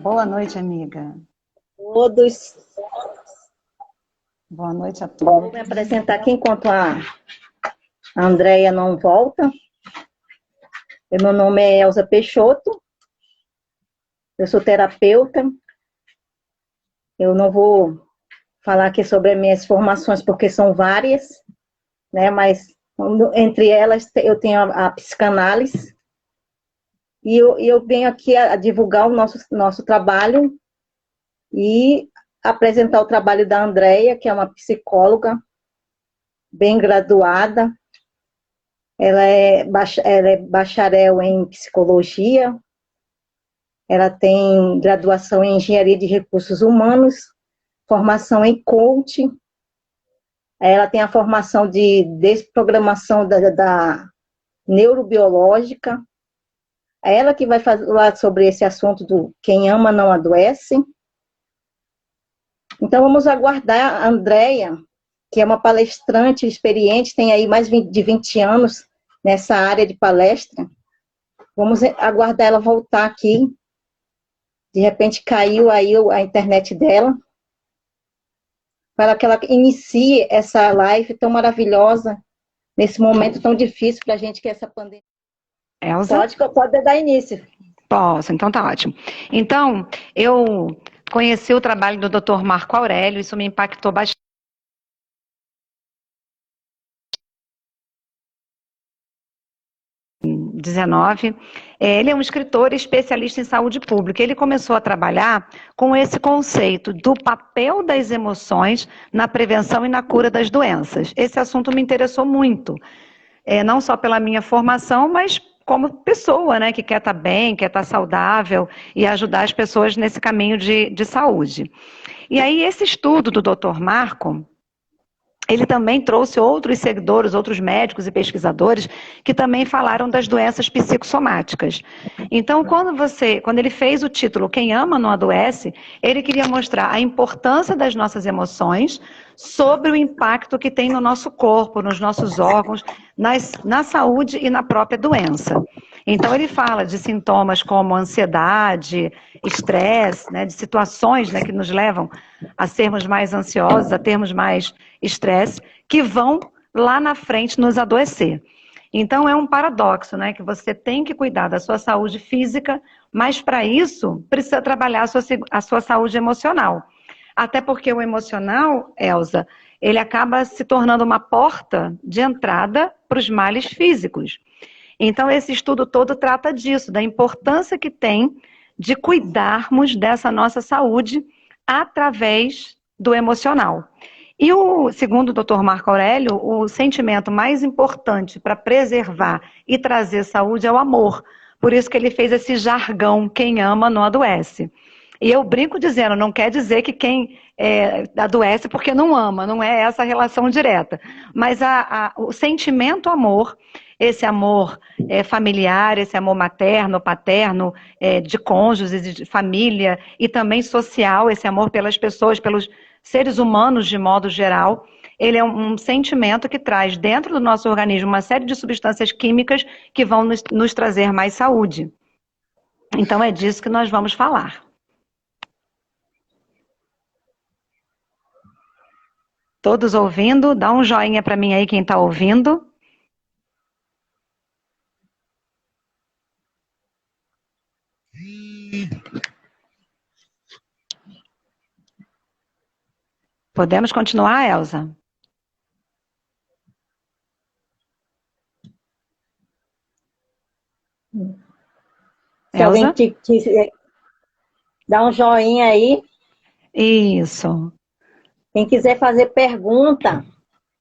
Boa noite, amiga. Todos. Boa noite a Vou todos. me apresentar aqui enquanto a Andréia não volta. Meu nome é Elza Peixoto, eu sou terapeuta. Eu não vou falar aqui sobre as minhas formações, porque são várias, né? Mas entre elas eu tenho a psicanálise, e eu venho aqui a divulgar o nosso trabalho e apresentar o trabalho da Andréia, que é uma psicóloga bem graduada. Ela é bacharel em psicologia, ela tem graduação em engenharia de recursos humanos, formação em coaching, ela tem a formação de desprogramação da neurobiológica. É ela que vai falar sobre esse assunto do quem ama não adoece. Então vamos aguardar a Andréia, que é uma palestrante experiente, tem aí mais de 20 anos nessa área de palestra. Vamos aguardar ela voltar aqui. De repente caiu aí a internet dela, para que ela inicie essa live tão maravilhosa, nesse momento tão difícil para a gente, que é essa pandemia. Elza? Pode dar início. Posso, então tá ótimo. Então, eu conheci o trabalho do Dr. Marco Aurélio, isso me impactou bastante. Ele é um escritor especialista em saúde pública. Ele começou a trabalhar com esse conceito do papel das emoções na prevenção e na cura das doenças. Esse assunto me interessou muito, não só pela minha formação, mas como pessoa, né, que quer estar bem, quer estar saudável e ajudar as pessoas nesse caminho de saúde. E aí esse estudo do Dr. Marco, ele também trouxe outros seguidores, outros médicos e pesquisadores que também falaram das doenças psicossomáticas. Então, quando ele fez o título Quem Ama Não Adoece, ele queria mostrar a importância das nossas emoções sobre o impacto que tem no nosso corpo, nos nossos órgãos, na saúde e na própria doença. Então, ele fala de sintomas como ansiedade, estresse, né, de situações, né, que nos levam a sermos mais ansiosos, a termos mais estresse, que vão lá na frente nos adoecer. Então, é um paradoxo, né, que você tem que cuidar da sua saúde física, mas para isso precisa trabalhar a sua saúde emocional. Até porque o emocional, Elza, ele acaba se tornando uma porta de entrada para os males físicos. Então, esse estudo todo trata disso, da importância que tem de cuidarmos dessa nossa saúde através do emocional. E segundo o Dr. Marco Aurélio, o sentimento mais importante para preservar e trazer saúde é o amor. Por isso que ele fez esse jargão, quem ama não adoece. E eu brinco dizendo, não quer dizer que quem adoece porque não ama, não é essa a relação direta. Mas o sentimento amor, esse amor familiar, esse amor materno, paterno, de cônjuges, de família, e também social, esse amor pelas pessoas, pelos seres humanos de modo geral, ele é um sentimento que traz dentro do nosso organismo uma série de substâncias químicas que vão nos trazer mais saúde. Então é disso que nós vamos falar. Todos ouvindo? Dá um joinha para mim aí quem está ouvindo. Podemos continuar, Elza? Se alguém quiser dar um joinha aí. Isso. Quem quiser fazer pergunta,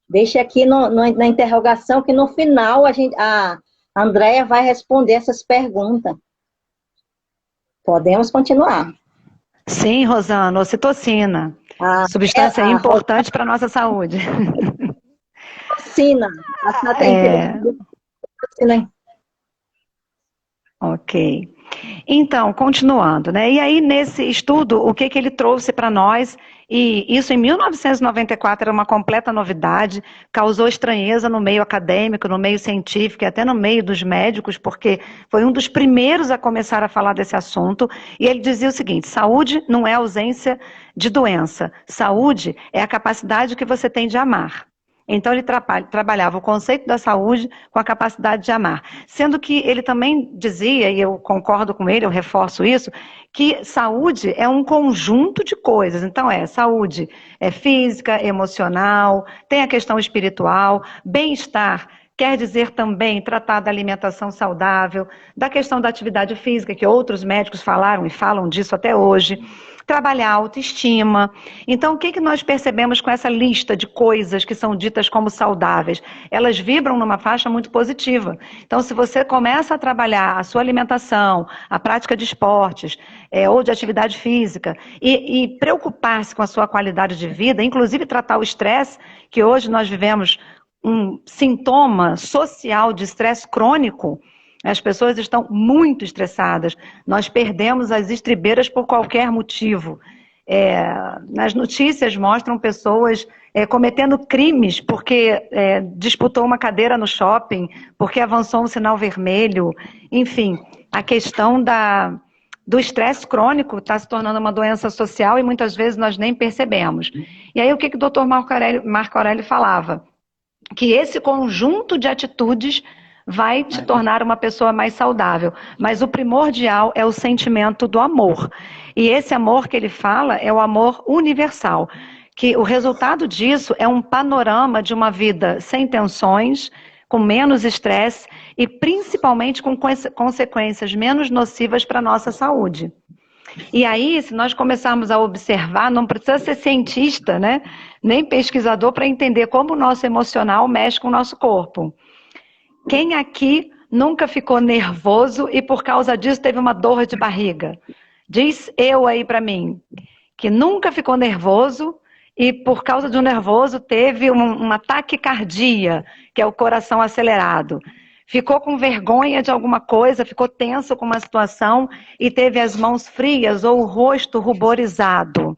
deixe aqui na interrogação, que no final a Andréia vai responder essas perguntas. Podemos continuar. Sim, Rosana, ocitocina. Substância importante para a nossa saúde. Ocitocina. Ok. Então, continuando, né? E aí, nesse estudo, o que ele trouxe para nós, e isso em 1994 era uma completa novidade, causou estranheza no meio acadêmico, no meio científico e até no meio dos médicos, porque foi um dos primeiros a começar a falar desse assunto, e ele dizia o seguinte: saúde não é ausência de doença, saúde é a capacidade que você tem de amar. Então, ele trabalhava o conceito da saúde com a capacidade de amar. Sendo que ele também dizia, e eu concordo com ele, eu reforço isso, que saúde é um conjunto de coisas. Então, saúde é física, emocional, tem a questão espiritual, bem-estar. Quer dizer também tratar da alimentação saudável, da questão da atividade física, que outros médicos falaram e falam disso até hoje, trabalhar a autoestima. Então, o que nós percebemos com essa lista de coisas que são ditas como saudáveis? Elas vibram numa faixa muito positiva. Então, se você começa a trabalhar a sua alimentação, a prática de esportes, ou de atividade física, e preocupar-se com a sua qualidade de vida, inclusive tratar o estresse, que hoje nós vivemos um sintoma social de estresse crônico. As pessoas estão muito estressadas. Nós perdemos as estribeiras por qualquer motivo. Nas notícias mostram pessoas cometendo crimes porque disputou uma cadeira no shopping, porque avançou um sinal vermelho. Enfim, a questão do estresse crônico está se tornando uma doença social e muitas vezes nós nem percebemos. E aí o que o Dr. Marco Aurélio falava? Que esse conjunto de atitudes vai te tornar uma pessoa mais saudável. Mas o primordial é o sentimento do amor. E esse amor que ele fala é o amor universal. Que o resultado disso é um panorama de uma vida sem tensões, com menos estresse e principalmente com consequências menos nocivas para a nossa saúde. E aí, se nós começarmos a observar, não precisa ser cientista, né? Nem pesquisador para entender como o nosso emocional mexe com o nosso corpo. Quem aqui nunca ficou nervoso e por causa disso teve uma dor de barriga? Diz eu aí para mim, que nunca ficou nervoso e por causa de um nervoso teve uma taquicardia, que é o coração acelerado. Ficou com vergonha de alguma coisa, ficou tenso com uma situação e teve as mãos frias ou o rosto ruborizado.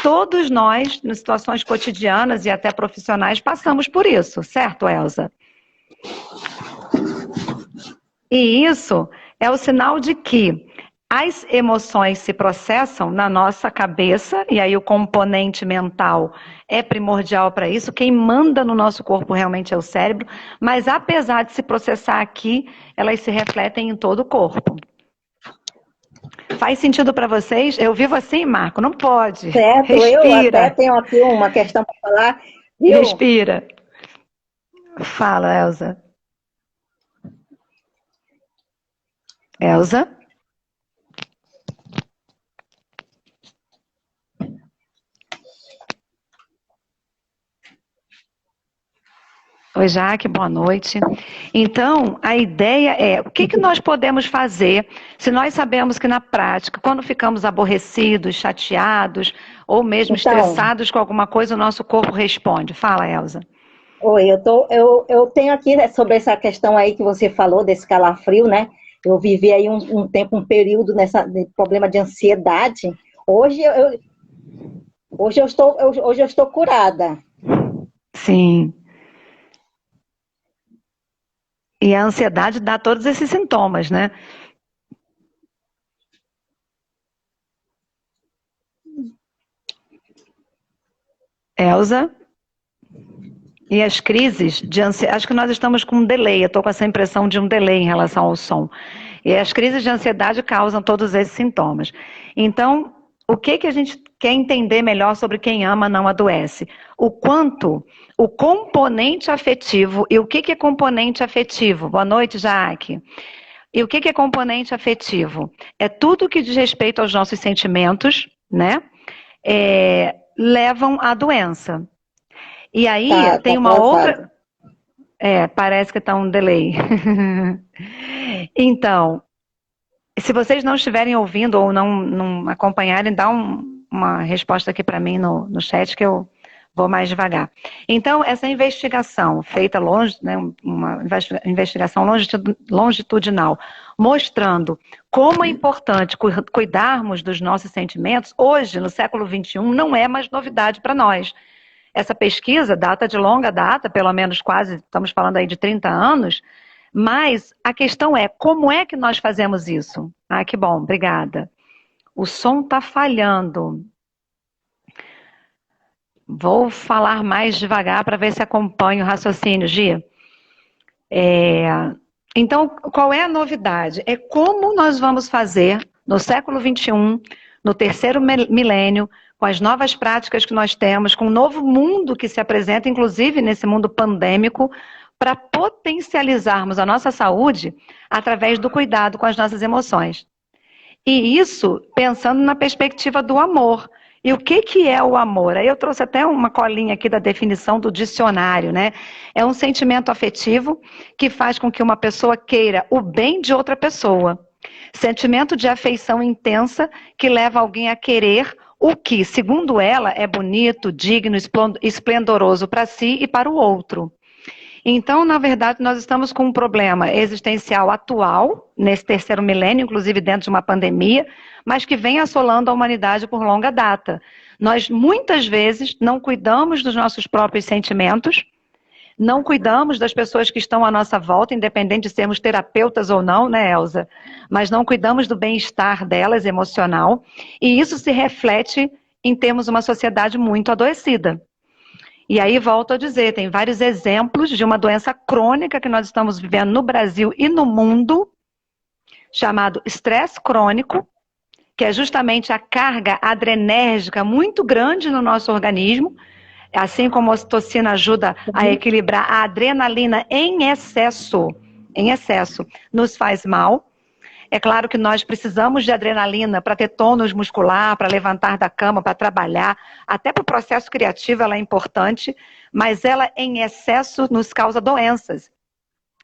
Todos nós, nas situações cotidianas e até profissionais, passamos por isso, certo, Elza? E isso é o sinal de que as emoções se processam na nossa cabeça, e aí o componente mental é primordial para isso. Quem manda no nosso corpo realmente é o cérebro, mas apesar de se processar aqui, elas se refletem em todo o corpo. Faz sentido para vocês? Eu vivo assim, Marco? Não pode. Certo, Respira. Eu até tenho aqui uma questão para falar. Viu? Respira. Fala, Elza. Elza? Oi, Jaque, boa noite. Então, a ideia é, o que nós podemos fazer se nós sabemos que na prática, quando ficamos aborrecidos, chateados, ou mesmo estressados com alguma coisa, o nosso corpo responde. Fala, Elza. Oi, eu tenho aqui sobre essa questão aí que você falou, desse calafrio, né? Eu vivi aí um tempo, um período de problema de ansiedade. Hoje eu estou curada. Sim. E a ansiedade dá todos esses sintomas, né? Elza? E as crises de ansiedade, acho que nós estamos com um delay, eu estou com essa impressão de um delay em relação ao som. E as crises de ansiedade causam todos esses sintomas. Então, o que a gente quer entender melhor sobre quem ama não adoece? O quanto o componente afetivo, e o que é componente afetivo? Boa noite, Jaque. E o que é componente afetivo? É tudo que diz respeito aos nossos sentimentos, né? Levam à doença. E aí tem uma outra... parece que está um delay. Então, se vocês não estiverem ouvindo ou não acompanharem, dá uma resposta aqui para mim no chat que eu Vou mais devagar. Então, essa investigação feita longe, né, uma investigação longitudinal, mostrando como é importante cuidarmos dos nossos sentimentos, hoje, no século XXI, não é mais novidade para nós. Essa pesquisa data de longa data, pelo menos quase, estamos falando aí de 30 anos, mas a questão é, como é que nós fazemos isso? Ah, que bom, obrigada. O som está falhando. Vou falar mais devagar para ver se acompanho o raciocínio, Gi. Então, qual é a novidade? É como nós vamos fazer no século XXI, no terceiro milênio, com as novas práticas que nós temos, com o novo mundo que se apresenta, inclusive nesse mundo pandêmico, para potencializarmos a nossa saúde através do cuidado com as nossas emoções. E isso pensando na perspectiva do amor. E o que é o amor? Aí eu trouxe até uma colinha aqui da definição do dicionário, né? É um sentimento afetivo que faz com que uma pessoa queira o bem de outra pessoa. Sentimento de afeição intensa que leva alguém a querer o que, segundo ela, é bonito, digno, esplendoroso para si e para o outro. Então, na verdade, nós estamos com um problema existencial atual, nesse terceiro milênio, inclusive dentro de uma pandemia, mas que vem assolando a humanidade por longa data. Nós, muitas vezes, não cuidamos dos nossos próprios sentimentos, não cuidamos das pessoas que estão à nossa volta, independente de sermos terapeutas ou não, né, Elza? Mas não cuidamos do bem-estar delas, emocional, e isso se reflete em termos uma sociedade muito adoecida. E aí, volto a dizer, tem vários exemplos de uma doença crônica que nós estamos vivendo no Brasil e no mundo, chamado estresse crônico, que é justamente a carga adrenérgica muito grande no nosso organismo, assim como a ocitocina ajuda a equilibrar a adrenalina em excesso, nos faz mal. É claro que nós precisamos de adrenalina para ter tônus muscular, para levantar da cama, para trabalhar. Até para o processo criativo ela é importante, mas ela em excesso nos causa doenças.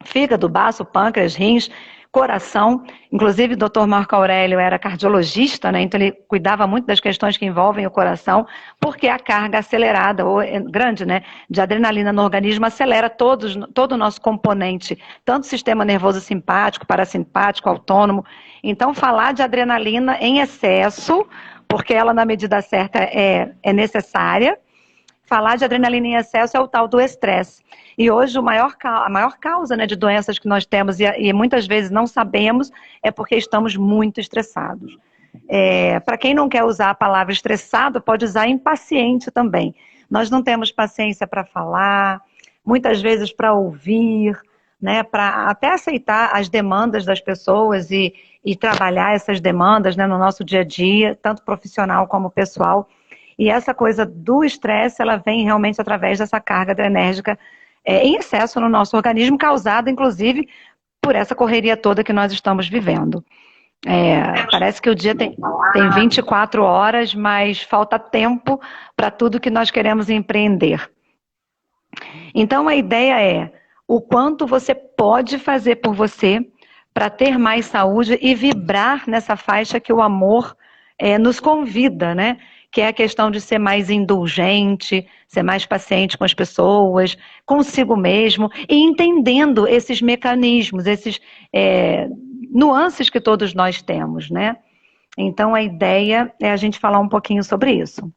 Fígado, baço, pâncreas, rins, coração. Inclusive o Dr. Marco Aurélio era cardiologista, né? Então ele cuidava muito das questões que envolvem o coração, porque a carga acelerada, ou grande, né, de adrenalina no organismo acelera todo o nosso componente, tanto o sistema nervoso simpático, parasimpático, autônomo. Então falar de adrenalina em excesso, porque ela na medida certa é necessária. Falar de adrenalina em excesso é o tal do estresse. E hoje a maior causa, né, de doenças que nós temos e muitas vezes não sabemos é porque estamos muito estressados. Para quem não quer usar a palavra estressado, pode usar impaciente também. Nós não temos paciência para falar, muitas vezes para ouvir, né, para até aceitar as demandas das pessoas e trabalhar essas demandas, né, no nosso dia a dia, tanto profissional como pessoal. E essa coisa do estresse, ela vem realmente através dessa carga adrenérgica em excesso no nosso organismo, causada, inclusive, por essa correria toda que nós estamos vivendo. Parece que o dia tem 24 horas, mas falta tempo para tudo que nós queremos empreender. Então, a ideia é o quanto você pode fazer por você para ter mais saúde e vibrar nessa faixa que o amor nos convida, né? Que é a questão de ser mais indulgente, ser mais paciente com as pessoas, consigo mesmo, e entendendo esses mecanismos, esses nuances que todos nós temos, né? Então, a ideia é a gente falar um pouquinho sobre isso.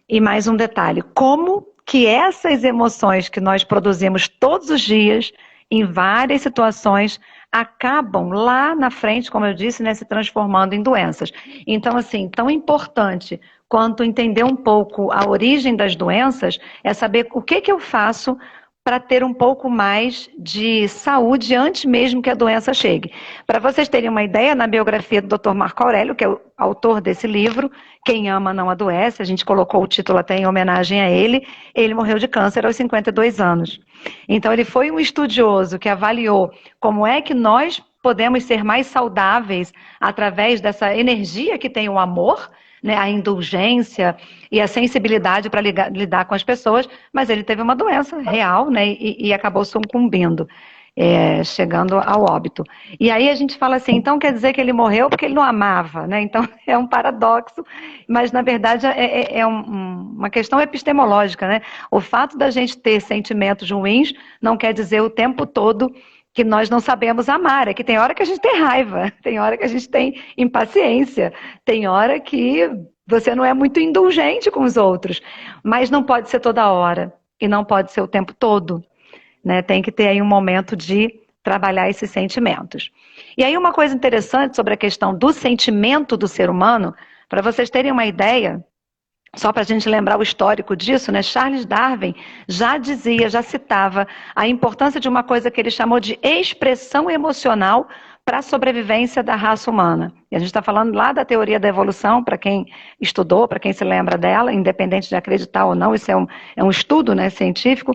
E mais um detalhe, como que essas emoções que nós produzimos todos os dias, em várias situações, acabam lá na frente, como eu disse, né, se transformando em doenças. Então, assim, tão importante quanto entender um pouco a origem das doenças, é saber o que eu faço para ter um pouco mais de saúde antes mesmo que a doença chegue. Para vocês terem uma ideia, na biografia do Dr. Marco Aurélio, que é o autor desse livro, Quem Ama Não Adoece, a gente colocou o título até em homenagem a ele, ele morreu de câncer aos 52 anos. Então ele foi um estudioso que avaliou como é que nós podemos ser mais saudáveis através dessa energia que tem o amor, né, a indulgência e a sensibilidade para lidar com as pessoas, mas ele teve uma doença real, né, e acabou sucumbindo. chegando ao óbito. E aí a gente fala assim, então quer dizer que ele morreu porque ele não amava, né? Então é um paradoxo, mas na verdade uma questão epistemológica, né? O fato da gente ter sentimentos ruins não quer dizer o tempo todo que nós não sabemos amar, é que tem hora que a gente tem raiva, tem hora que a gente tem impaciência, tem hora que você não é muito indulgente com os outros, mas não pode ser toda hora e não pode ser o tempo todo. Né? Tem que ter aí um momento de trabalhar esses sentimentos. E aí uma coisa interessante sobre a questão do sentimento do ser humano, para vocês terem uma ideia, só para a gente lembrar o histórico disso, né? Charles Darwin já dizia, já citava a importância de uma coisa que ele chamou de expressão emocional para a sobrevivência da raça humana. E a gente está falando lá da teoria da evolução, para quem estudou, para quem se lembra dela, independente de acreditar ou não, isso é um estudo, né, científico.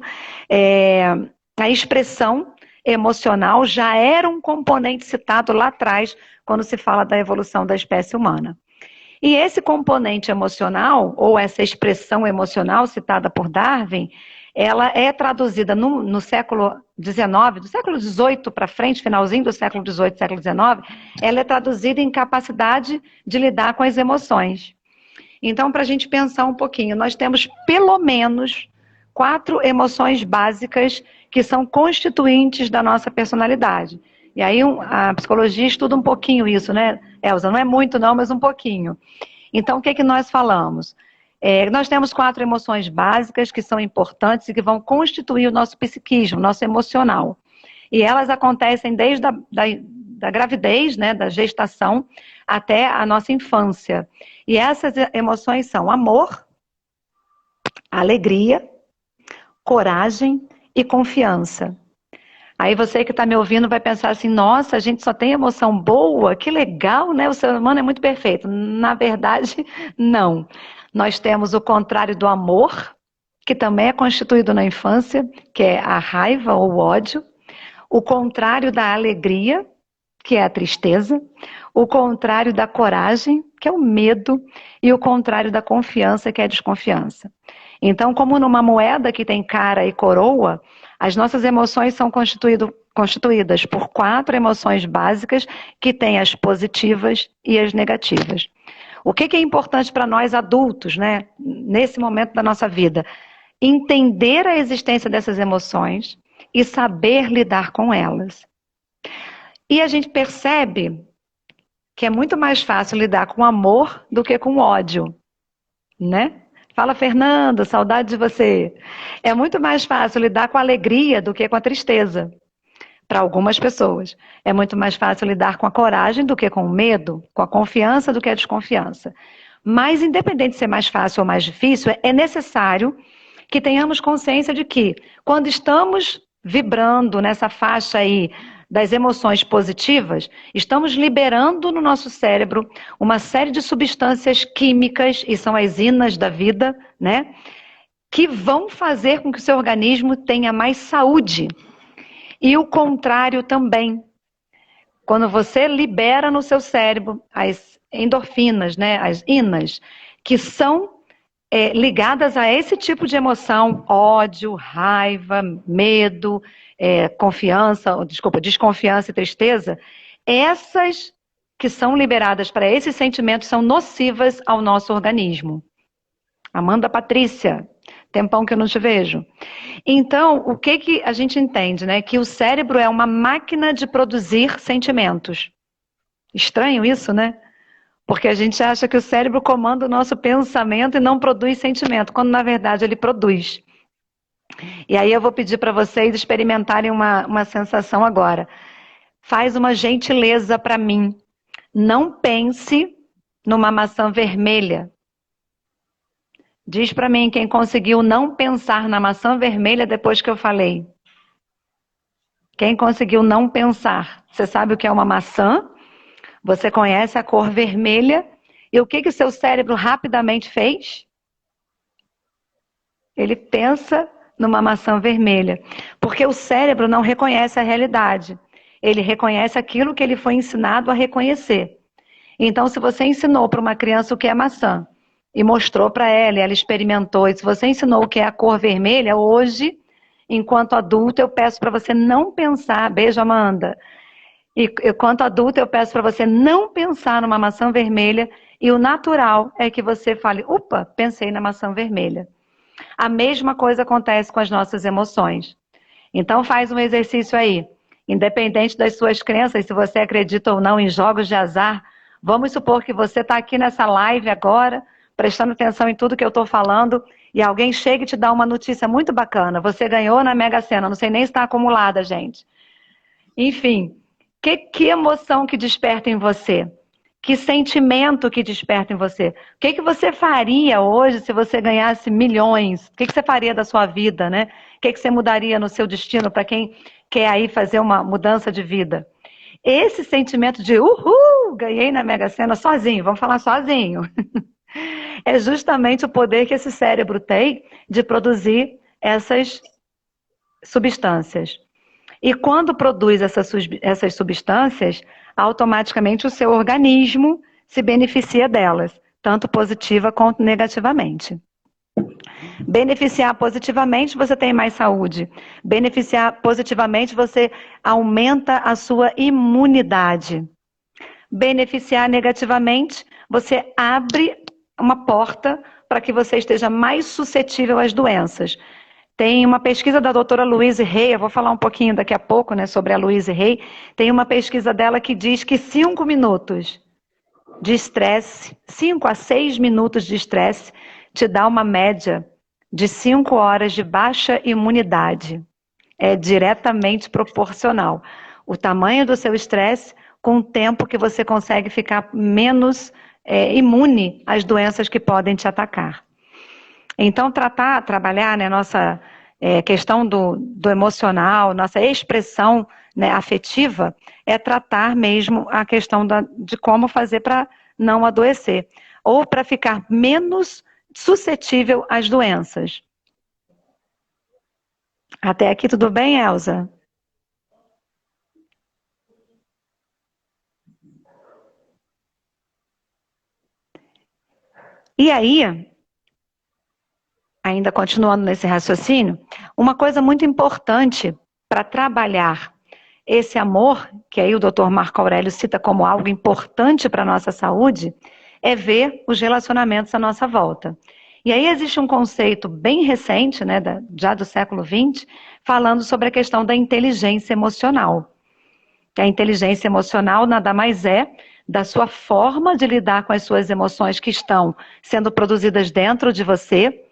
A expressão emocional já era um componente citado lá atrás, quando se fala da evolução da espécie humana. E esse componente emocional, ou essa expressão emocional citada por Darwin, ela é traduzida no século XIX, do século XVIII para frente, finalzinho do século XVIII, século XIX, ela é traduzida em capacidade de lidar com as emoções. Então, para a gente pensar um pouquinho, nós temos pelo menos 4 emoções básicas que são constituintes da nossa personalidade. E aí a psicologia estuda um pouquinho isso, né, Elza? Não é muito não, mas um pouquinho. Então, o que nós falamos? Nós temos 4 emoções básicas que são importantes e que vão constituir o nosso psiquismo, nosso emocional. E elas acontecem desde da gravidez, né, da gestação, até a nossa infância. E essas emoções são amor, alegria, coragem e confiança. Aí você que está me ouvindo vai pensar assim, nossa, a gente só tem emoção boa, que legal, né? O ser humano é muito perfeito. Na verdade, não. Nós temos o contrário do amor, que também é constituído na infância, que é a raiva ou o ódio. O contrário da alegria, que é a tristeza. O contrário da coragem, que é o medo. E o contrário da confiança, que é a desconfiança. Então, como numa moeda que tem cara e coroa, as nossas emoções são constituídas por 4 emoções básicas que têm as positivas e as negativas. O que é importante para nós adultos, né, nesse momento da nossa vida? Entender a existência dessas emoções e saber lidar com elas. E a gente percebe que é muito mais fácil lidar com amor do que com ódio, né? Fala, Fernanda, saudade de você. É muito mais fácil lidar com a alegria do que com a tristeza, para algumas pessoas. É muito mais fácil lidar com a coragem do que com o medo, com a confiança do que a desconfiança. Mas, independente de ser mais fácil ou mais difícil, é necessário que tenhamos consciência de que, quando estamos vibrando nessa faixa aí das emoções positivas, estamos liberando no nosso cérebro uma série de substâncias químicas, e são as inas da vida, né? Que vão fazer com que o seu organismo tenha mais saúde. E o contrário também. Quando você libera no seu cérebro as endorfinas, né? As inas, que são ligadas a esse tipo de emoção, ódio, raiva, medo, desconfiança e tristeza, essas que são liberadas para esses sentimentos são nocivas ao nosso organismo. Amanda Patrícia, tempão que eu não te vejo. Então, o que a gente entende, né? Que o cérebro é uma máquina de produzir sentimentos. Estranho isso, né? Porque a gente acha que o cérebro comanda o nosso pensamento e não produz sentimento, quando na verdade ele produz. E aí eu vou pedir para vocês experimentarem uma sensação agora. Faz uma gentileza para mim. Não pense numa maçã vermelha. Diz para mim quem conseguiu não pensar na maçã vermelha depois que eu falei. Quem conseguiu não pensar? Você sabe o que é uma maçã? Você conhece a cor vermelha? E o que o seu cérebro rapidamente fez? Ele pensa numa maçã vermelha. Porque o cérebro não reconhece a realidade. Ele reconhece aquilo que ele foi ensinado a reconhecer. Então, se você ensinou para uma criança o que é maçã, e mostrou para ela, e ela experimentou, e se você ensinou o que é a cor vermelha, hoje, enquanto adulto eu peço para você não pensar, beijo Amanda, e enquanto adulto eu peço para você não pensar numa maçã vermelha, e o natural é que você fale, opa, pensei na maçã vermelha. A mesma coisa acontece com as nossas emoções. Então faz um exercício aí. Independente das suas crenças, se você acredita ou não em jogos de azar, vamos supor que você está aqui nessa live agora, prestando atenção em tudo que eu estou falando, e alguém chega e te dá uma notícia muito bacana. Você ganhou na Mega Sena, não sei nem se está acumulada, gente. Enfim, que emoção que desperta em você? Que sentimento que desperta em você? O que você faria hoje se você ganhasse milhões? O que você faria da sua vida, né? O que você mudaria no seu destino para quem quer aí fazer uma mudança de vida? Esse sentimento de uhul, ganhei na Mega Sena sozinho, vamos falar sozinho. É justamente o poder que esse cérebro tem de produzir essas substâncias. E quando produz essas substâncias, automaticamente o seu organismo se beneficia delas, tanto positiva quanto negativamente. Beneficiar positivamente, você tem mais saúde. Beneficiar positivamente, você aumenta a sua imunidade. Beneficiar negativamente, você abre uma porta para que você esteja mais suscetível às doenças. Tem uma pesquisa da doutora Louise Hay, eu vou falar um pouquinho daqui a pouco, né, sobre a Louise Hay. Tem uma pesquisa dela que diz que 5 minutos de estresse, 5 a 6 minutos de estresse, te dá uma média de 5 horas de baixa imunidade. É diretamente proporcional. O tamanho do seu estresse com o tempo que você consegue ficar menos imune às doenças que podem te atacar. Então, trabalhar, né, nossa questão do emocional, nossa expressão, né, afetiva, é tratar mesmo a questão de como fazer para não adoecer, ou para ficar menos suscetível às doenças. Até aqui tudo bem, Elza? E aí, ainda continuando nesse raciocínio, uma coisa muito importante para trabalhar esse amor, que aí o Dr. Marco Aurélio cita como algo importante para a nossa saúde, é ver os relacionamentos à nossa volta. E aí existe um conceito bem recente, né, já do século XX, falando sobre a questão da inteligência emocional. Que a inteligência emocional nada mais é da sua forma de lidar com as suas emoções que estão sendo produzidas dentro de você,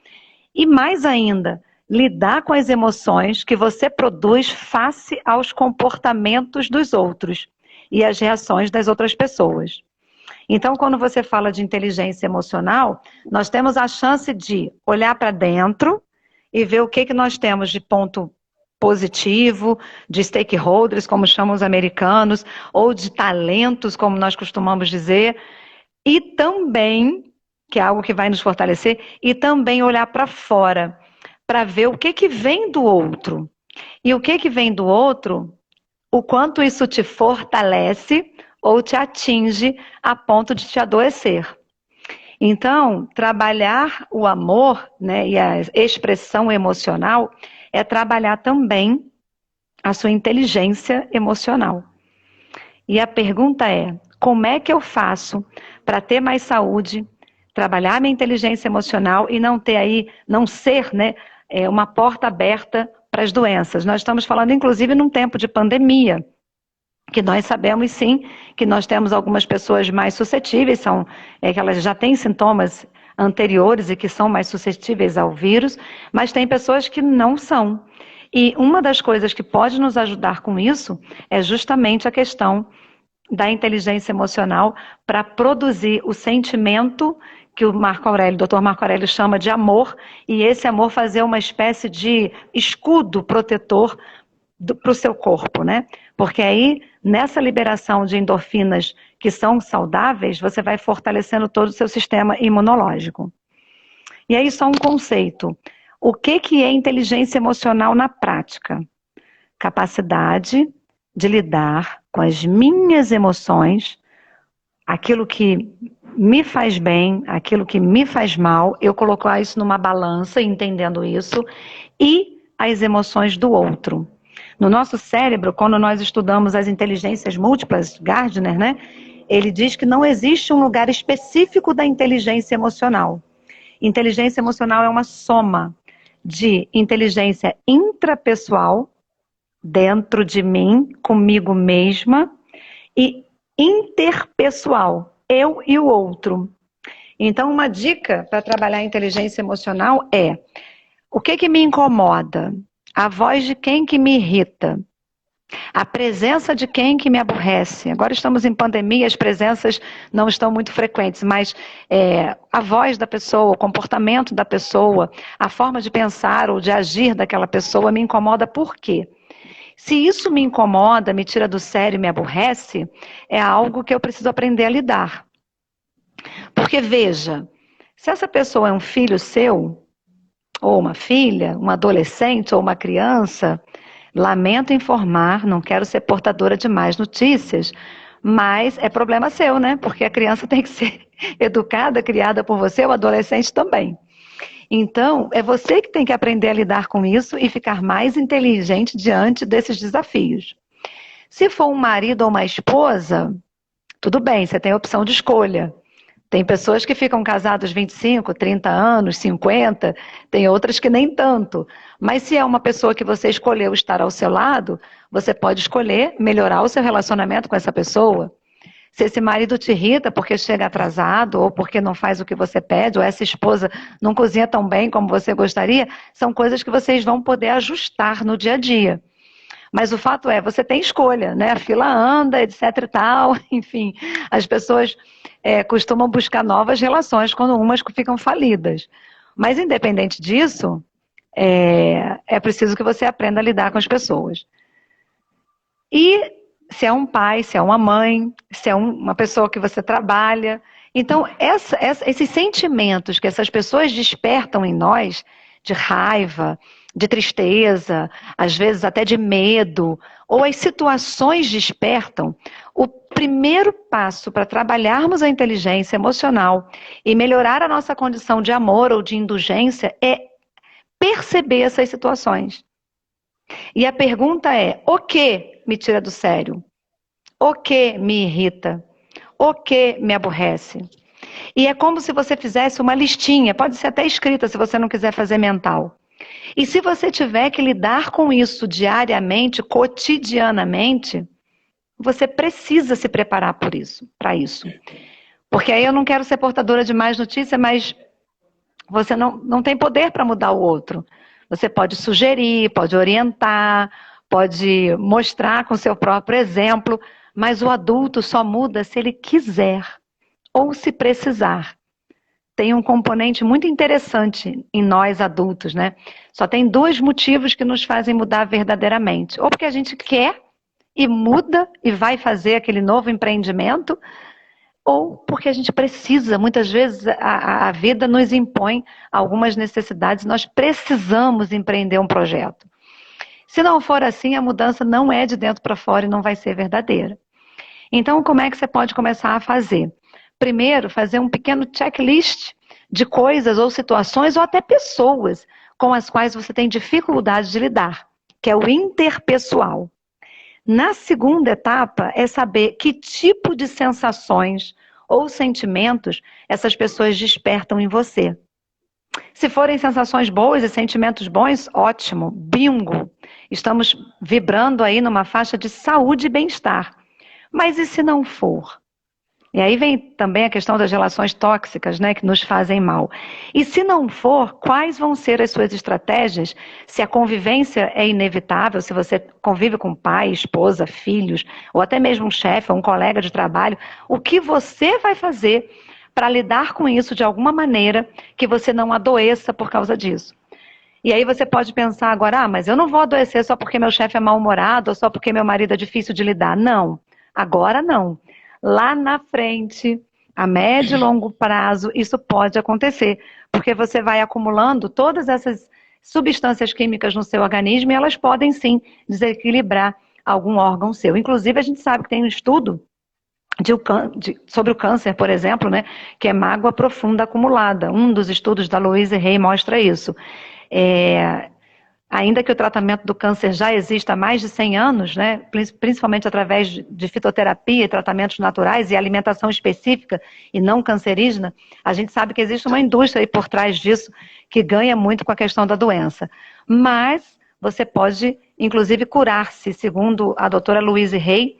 e mais ainda, lidar com as emoções que você produz face aos comportamentos dos outros e as reações das outras pessoas. Então, quando você fala de inteligência emocional, nós temos a chance de olhar para dentro e ver o que nós temos de ponto positivo, de stakeholders, como chamam os americanos, ou de talentos, como nós costumamos dizer, e também, que é algo que vai nos fortalecer, e também olhar para fora, para ver o que vem do outro. E o que vem do outro, o quanto isso te fortalece ou te atinge a ponto de te adoecer. Então, trabalhar o amor, né, e a expressão emocional é trabalhar também a sua inteligência emocional. E a pergunta é, como é que eu faço para ter mais saúde, trabalhar minha inteligência emocional e não ser, né, uma porta aberta para as doenças? Nós estamos falando, inclusive, num tempo de pandemia, que nós sabemos, sim, que nós temos algumas pessoas mais suscetíveis, que elas já têm sintomas anteriores e que são mais suscetíveis ao vírus, mas tem pessoas que não são. E uma das coisas que pode nos ajudar com isso é justamente a questão da inteligência emocional para produzir o sentimento que o Dr. Marco Aurélio chama de amor, e esse amor fazer uma espécie de escudo protetor para o seu corpo, né? Porque aí, nessa liberação de endorfinas que são saudáveis, você vai fortalecendo todo o seu sistema imunológico. E aí, só um conceito. O que é inteligência emocional na prática? Capacidade de lidar com as minhas emoções, aquilo que me faz bem, aquilo que me faz mal, eu colocar isso numa balança, entendendo isso, e as emoções do outro. No nosso cérebro, quando nós estudamos as inteligências múltiplas, Gardner, né? Ele diz que não existe um lugar específico da inteligência emocional. Inteligência emocional é uma soma de inteligência intrapessoal, dentro de mim, comigo mesma, e interpessoal, eu e o outro. Então, uma dica para trabalhar a inteligência emocional é: o que me incomoda? A voz de quem que me irrita? A presença de quem que me aborrece? Agora estamos em pandemia, as presenças não estão muito frequentes, mas a voz da pessoa, o comportamento da pessoa, a forma de pensar ou de agir daquela pessoa me incomoda por quê? Se isso me incomoda, me tira do sério e me aborrece, é algo que eu preciso aprender a lidar. Porque veja, se essa pessoa é um filho seu, ou uma filha, um adolescente ou uma criança, lamento informar, não quero ser portadora de más notícias, mas é problema seu, né? Porque a criança tem que ser educada, criada por você, o adolescente também. Então, é você que tem que aprender a lidar com isso e ficar mais inteligente diante desses desafios. Se for um marido ou uma esposa, tudo bem, você tem a opção de escolha. Tem pessoas que ficam casados 25, 30 anos, 50, tem outras que nem tanto. Mas se é uma pessoa que você escolheu estar ao seu lado, você pode escolher melhorar o seu relacionamento com essa pessoa. Se esse marido te irrita porque chega atrasado, ou porque não faz o que você pede, ou essa esposa não cozinha tão bem como você gostaria, são coisas que vocês vão poder ajustar no dia a dia. Mas o fato é, você tem escolha, né? A fila anda, etc e tal, enfim, as pessoas costumam buscar novas relações quando umas ficam falidas. Mas independente disso, é preciso que você aprenda a lidar com as pessoas. E se é um pai, se é uma mãe, se é uma pessoa que você trabalha. Então, esses sentimentos que essas pessoas despertam em nós, de raiva, de tristeza, às vezes até de medo, ou as situações despertam, o primeiro passo para trabalharmos a inteligência emocional e melhorar a nossa condição de amor ou de indulgência é perceber essas situações. E a pergunta é: o que me tira do sério? O que me irrita? O que me aborrece? E é como se você fizesse uma listinha, pode ser até escrita se você não quiser fazer mental. E se você tiver que lidar com isso diariamente, cotidianamente, você precisa se preparar para isso. Porque aí eu não quero ser portadora de mais notícia, mas você não tem poder para mudar o outro. Você pode sugerir, pode orientar, pode mostrar com seu próprio exemplo, mas o adulto só muda se ele quiser ou se precisar. Tem um componente muito interessante em nós adultos, né? Só tem dois motivos que nos fazem mudar verdadeiramente. Ou porque a gente quer e muda e vai fazer aquele novo empreendimento, ou porque a gente precisa. Muitas vezes a vida nos impõe algumas necessidades, nós precisamos empreender um projeto. Se não for assim, a mudança não é de dentro para fora e não vai ser verdadeira. Então, como é que você pode começar a fazer? Primeiro, fazer um pequeno checklist de coisas ou situações ou até pessoas com as quais você tem dificuldade de lidar, que é o interpessoal. Na segunda etapa é saber que tipo de sensações ou sentimentos essas pessoas despertam em você. Se forem sensações boas e sentimentos bons, ótimo, bingo. Estamos vibrando aí numa faixa de saúde e bem-estar. Mas e se não for? E aí vem também a questão das relações tóxicas, né, que nos fazem mal. E se não for, quais vão ser as suas estratégias? Se a convivência é inevitável, se você convive com pai, esposa, filhos, ou até mesmo um chefe ou um colega de trabalho, o que você vai fazer para lidar com isso de alguma maneira que você não adoeça por causa disso? E aí você pode pensar agora, mas eu não vou adoecer só porque meu chefe é mal-humorado ou só porque meu marido é difícil de lidar. Não, agora não. Lá na frente, a médio e longo prazo, isso pode acontecer, porque você vai acumulando todas essas substâncias químicas no seu organismo e elas podem sim desequilibrar algum órgão seu. Inclusive, a gente sabe que tem um estudo sobre o câncer, por exemplo, né, que é mágoa profunda acumulada. Um dos estudos da Louise Hay mostra isso. ainda que o tratamento do câncer já exista há mais de 100 anos, né, principalmente através de fitoterapia, tratamentos naturais e alimentação específica e não cancerígena, a gente sabe que existe uma indústria aí por trás disso que ganha muito com a questão da doença. Mas você pode, inclusive, curar-se, segundo a doutora Louise Hay.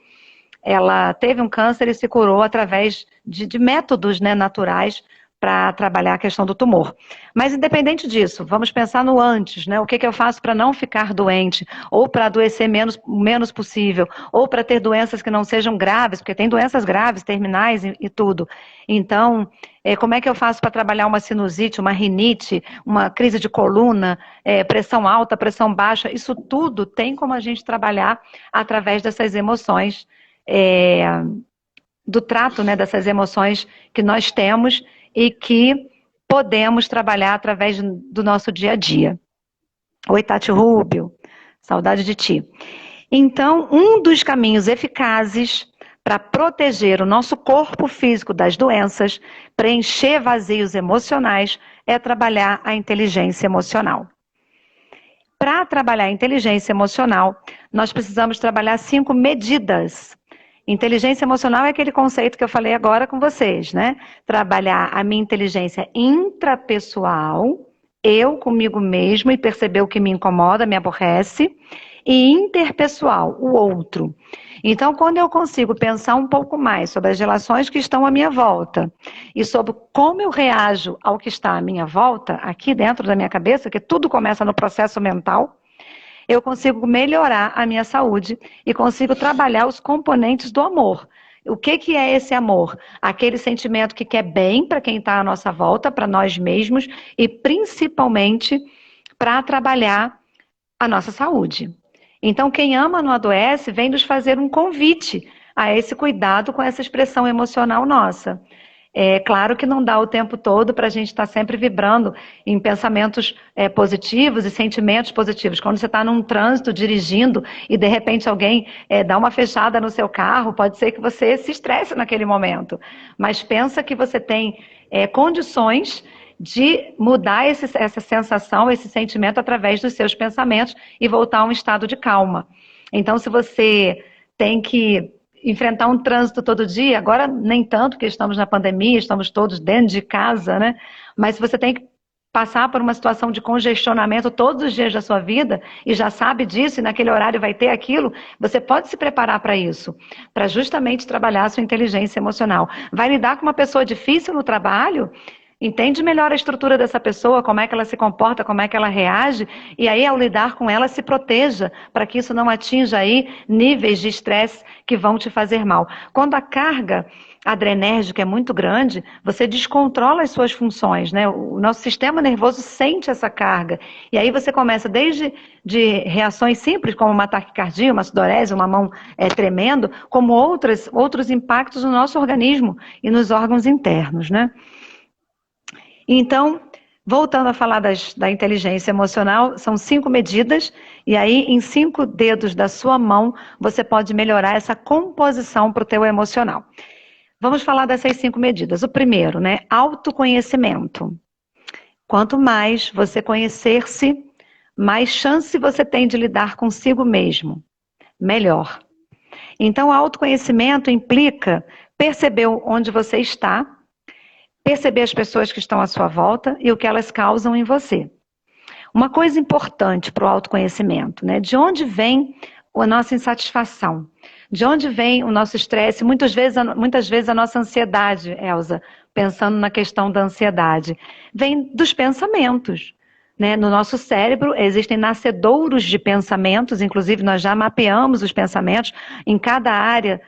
Ela teve um câncer e se curou através de métodos, né, naturais para trabalhar a questão do tumor. Mas independente disso, vamos pensar no antes, né? O que eu faço para não ficar doente, ou para adoecer menos possível, ou para ter doenças que não sejam graves, porque tem doenças graves, terminais e tudo. Então, como é que eu faço para trabalhar uma sinusite, uma rinite, uma crise de coluna, pressão alta, pressão baixa? Isso tudo tem como a gente trabalhar através dessas emoções, do trato, né, dessas emoções que nós temos e que podemos trabalhar através do nosso dia a dia. Oi, Tati Rubio, saudade de ti. Então, um dos caminhos eficazes para proteger o nosso corpo físico das doenças, preencher vazios emocionais, é trabalhar a inteligência emocional. Para trabalhar a inteligência emocional, nós precisamos trabalhar 5 medidas. Inteligência emocional é aquele conceito que eu falei agora com vocês, né? Trabalhar a minha inteligência intrapessoal, eu comigo mesmo e perceber o que me incomoda, me aborrece, e interpessoal, o outro. Então, quando eu consigo pensar um pouco mais sobre as relações que estão à minha volta e sobre como eu reajo ao que está à minha volta, aqui dentro da minha cabeça, que tudo começa no processo mental, eu consigo melhorar a minha saúde e consigo trabalhar os componentes do amor. O que é esse amor? Aquele sentimento que quer bem para quem está à nossa volta, para nós mesmos e principalmente para trabalhar a nossa saúde. Então, quem ama não adoece vem nos fazer um convite a esse cuidado com essa expressão emocional nossa. É claro que não dá o tempo todo para a gente estar sempre vibrando em pensamentos positivos e sentimentos positivos. Quando você está num trânsito dirigindo e de repente alguém dá uma fechada no seu carro, pode ser que você se estresse naquele momento. Mas pensa que você tem condições de mudar essa sensação, esse sentimento através dos seus pensamentos e voltar a um estado de calma. Então, se você tem que enfrentar um trânsito todo dia, agora nem tanto, porque estamos na pandemia, estamos todos dentro de casa, né? Mas se você tem que passar por uma situação de congestionamento todos os dias da sua vida e já sabe disso e naquele horário vai ter aquilo, você pode se preparar para isso, para justamente trabalhar a sua inteligência emocional. Vai lidar com uma pessoa difícil no trabalho? Entende melhor a estrutura dessa pessoa, como é que ela se comporta, como é que ela reage, e aí ao lidar com ela se proteja para que isso não atinja aí níveis de estresse que vão te fazer mal. Quando a carga adrenérgica é muito grande, você descontrola as suas funções, né? O nosso sistema nervoso sente essa carga, e aí você começa desde de reações simples, como uma taquicardia, uma sudorese, uma mão tremendo, como outros impactos no nosso organismo e nos órgãos internos, né? Então, voltando a falar da inteligência emocional, são 5 medidas, e aí em 5 dedos da sua mão, você pode melhorar essa composição para o teu emocional. Vamos falar dessas 5 medidas. O primeiro, né? Autoconhecimento. Quanto mais você conhecer-se, mais chance você tem de lidar consigo mesmo. Melhor. Então, o autoconhecimento implica perceber onde você está, perceber as pessoas que estão à sua volta e o que elas causam em você. Uma coisa importante para o autoconhecimento, né? De onde vem a nossa insatisfação? De onde vem o nosso estresse? Muitas vezes a nossa ansiedade, Elza, pensando na questão da ansiedade, vem dos pensamentos. Né? No nosso cérebro existem nascedouros de pensamentos, inclusive nós já mapeamos os pensamentos em cada área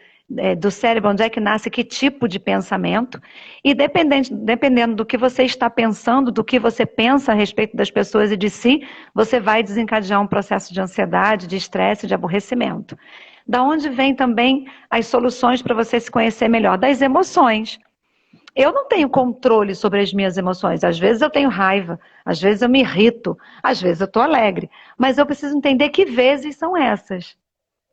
do cérebro, onde é que nasce que tipo de pensamento, e dependendo do que você está pensando, do que você pensa a respeito das pessoas e de si, você vai desencadear um processo de ansiedade, de estresse, de aborrecimento. Da onde vem também as soluções para você se conhecer melhor? Das emoções. Eu não tenho controle sobre as minhas emoções. Às vezes eu tenho raiva, às vezes eu me irrito, às vezes eu estou alegre, mas eu preciso entender que vezes são essas.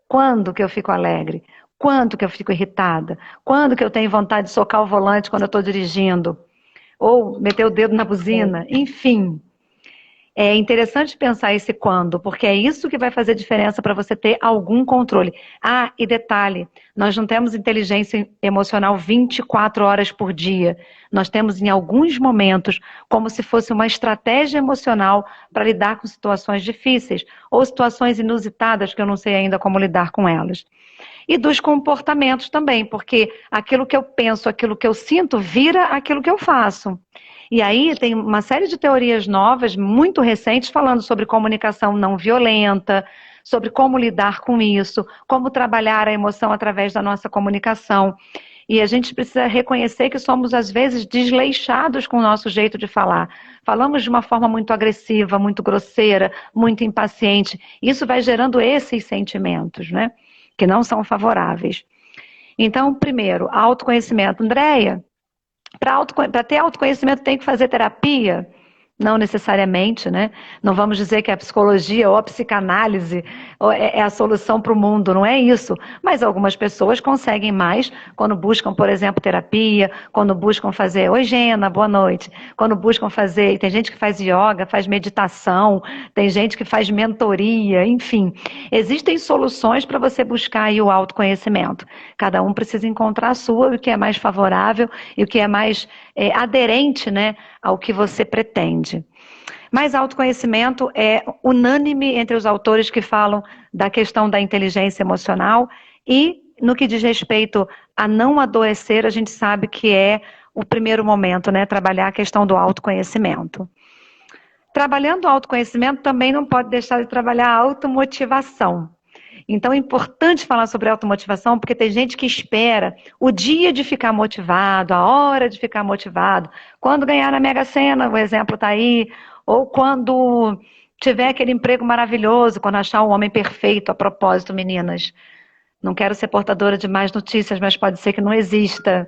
Quando que eu fico alegre? Quando que eu fico irritada? Quando que eu tenho vontade de socar o volante quando eu estou dirigindo? Ou meter o dedo na buzina? Enfim. É interessante pensar esse quando, porque é isso que vai fazer diferença para você ter algum controle. Ah, e detalhe, nós não temos inteligência emocional 24 horas por dia. Nós temos em alguns momentos como se fosse uma estratégia emocional para lidar com situações difíceis ou situações inusitadas que eu não sei ainda como lidar com elas. E dos comportamentos também, porque aquilo que eu penso, aquilo que eu sinto, vira aquilo que eu faço. E aí tem uma série de teorias novas, muito recentes, falando sobre comunicação não violenta, sobre como lidar com isso, como trabalhar a emoção através da nossa comunicação. E a gente precisa reconhecer que somos, às vezes, desleixados com o nosso jeito de falar. Falamos de uma forma muito agressiva, muito grosseira, muito impaciente. Isso vai gerando esses sentimentos, né? Que não são favoráveis. Então, primeiro, autoconhecimento. Andréia, para ter autoconhecimento tem que fazer terapia? Não necessariamente, né? Não vamos dizer que a psicologia ou a psicanálise é a solução para o mundo, não é isso. Mas algumas pessoas conseguem mais quando buscam, por exemplo, terapia, quando buscam fazer, oi Gena, boa noite. Quando buscam fazer, tem gente que faz yoga, faz meditação, tem gente que faz mentoria, enfim. Existem soluções para você buscar aí o autoconhecimento. Cada um precisa encontrar a sua, o que é mais favorável e o que é mais aderente, né, ao que você pretende. Mas autoconhecimento é unânime entre os autores que falam da questão da inteligência emocional e no que diz respeito a não adoecer, a gente sabe que é o primeiro momento, né, trabalhar a questão do autoconhecimento. Trabalhando o autoconhecimento também não pode deixar de trabalhar a automotivação. Então é importante falar sobre automotivação, porque tem gente que espera o dia de ficar motivado, a hora de ficar motivado, quando ganhar na Mega Sena, o exemplo está aí, ou quando tiver aquele emprego maravilhoso, quando achar um homem perfeito. A propósito, meninas, não quero ser portadora de mais notícias, mas pode ser que não exista.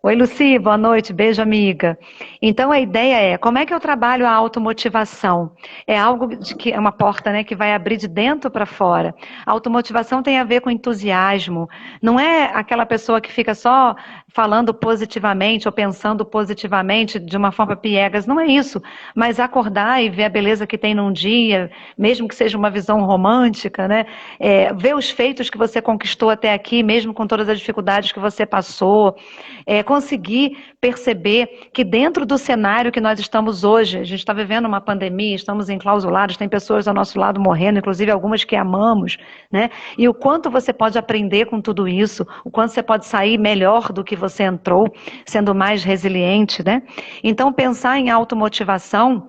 Oi, Luci, boa noite, beijo, amiga. Então, a ideia é, como é que eu trabalho a automotivação? É algo que é uma porta, né, que vai abrir de dentro para fora. A automotivação tem a ver com entusiasmo. Não é aquela pessoa que fica só falando positivamente ou pensando positivamente de uma forma piegas, não é isso. Mas acordar e ver a beleza que tem num dia, mesmo que seja uma visão romântica, né? Ver os feitos que você conquistou até aqui, mesmo com todas as dificuldades que você passou. Conseguir perceber que dentro do cenário que nós estamos hoje, a gente está vivendo uma pandemia, estamos enclausulados, tem pessoas ao nosso lado morrendo, inclusive algumas que amamos, né? E o quanto você pode aprender com tudo isso, o quanto você pode sair melhor do que você entrou, sendo mais resiliente, né? Então, pensar em automotivação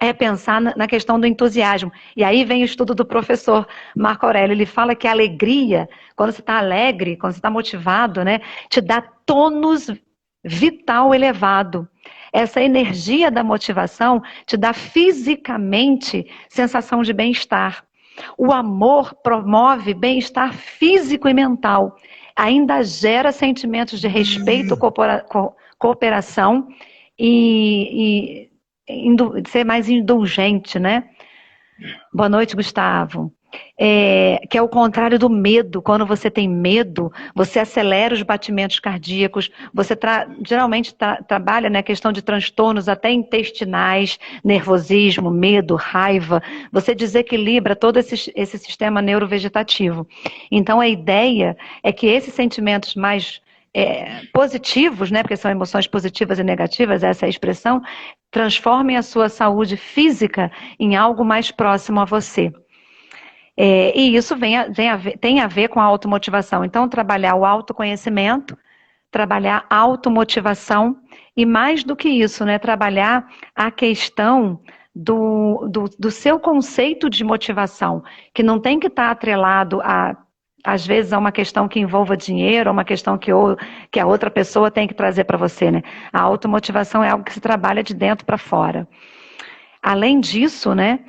é pensar na questão do entusiasmo. E aí vem o estudo do professor Marco Aurélio. Ele fala que a alegria, quando você está alegre, quando você está motivado, né, te dá tônus vital elevado. Essa energia da motivação te dá fisicamente sensação de bem-estar. O amor promove bem-estar físico e mental. Ainda gera sentimentos de respeito, cooperação e ser mais indulgente, né? Boa noite, Gustavo. Que é o contrário do medo. Quando você tem medo, você acelera os batimentos cardíacos, você geralmente trabalha na questão de transtornos até intestinais, nervosismo, medo, raiva. Você desequilibra todo esse sistema neurovegetativo. Então, a ideia é que esses sentimentos mais positivos, né, porque são emoções positivas e negativas, essa é a expressão, transformem a sua saúde física em algo mais próximo a você. E isso tem a ver com a automotivação. Então, trabalhar o autoconhecimento, trabalhar a automotivação e, mais do que isso, né, trabalhar a questão do seu conceito de motivação, que não tem que estar atrelado às vezes, é uma questão que envolva dinheiro, uma questão que a outra pessoa tem que trazer para você, né? A automotivação é algo que se trabalha de dentro para fora. Além disso, né,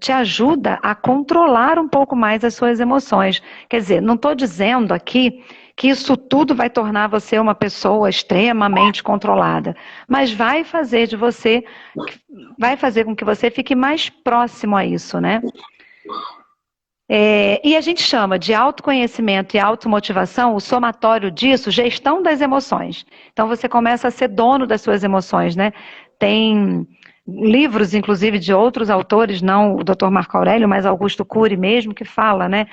te ajuda a controlar um pouco mais as suas emoções. Quer dizer, não estou dizendo aqui que isso tudo vai tornar você uma pessoa extremamente controlada, mas vai fazer com que você fique mais próximo a isso, né? E a gente chama de autoconhecimento e automotivação, o somatório disso, gestão das emoções. Então você começa a ser dono das suas emoções, né? Tem livros, inclusive, de outros autores, não o Dr. Marco Aurélio, mas Augusto Cury mesmo, que fala, né?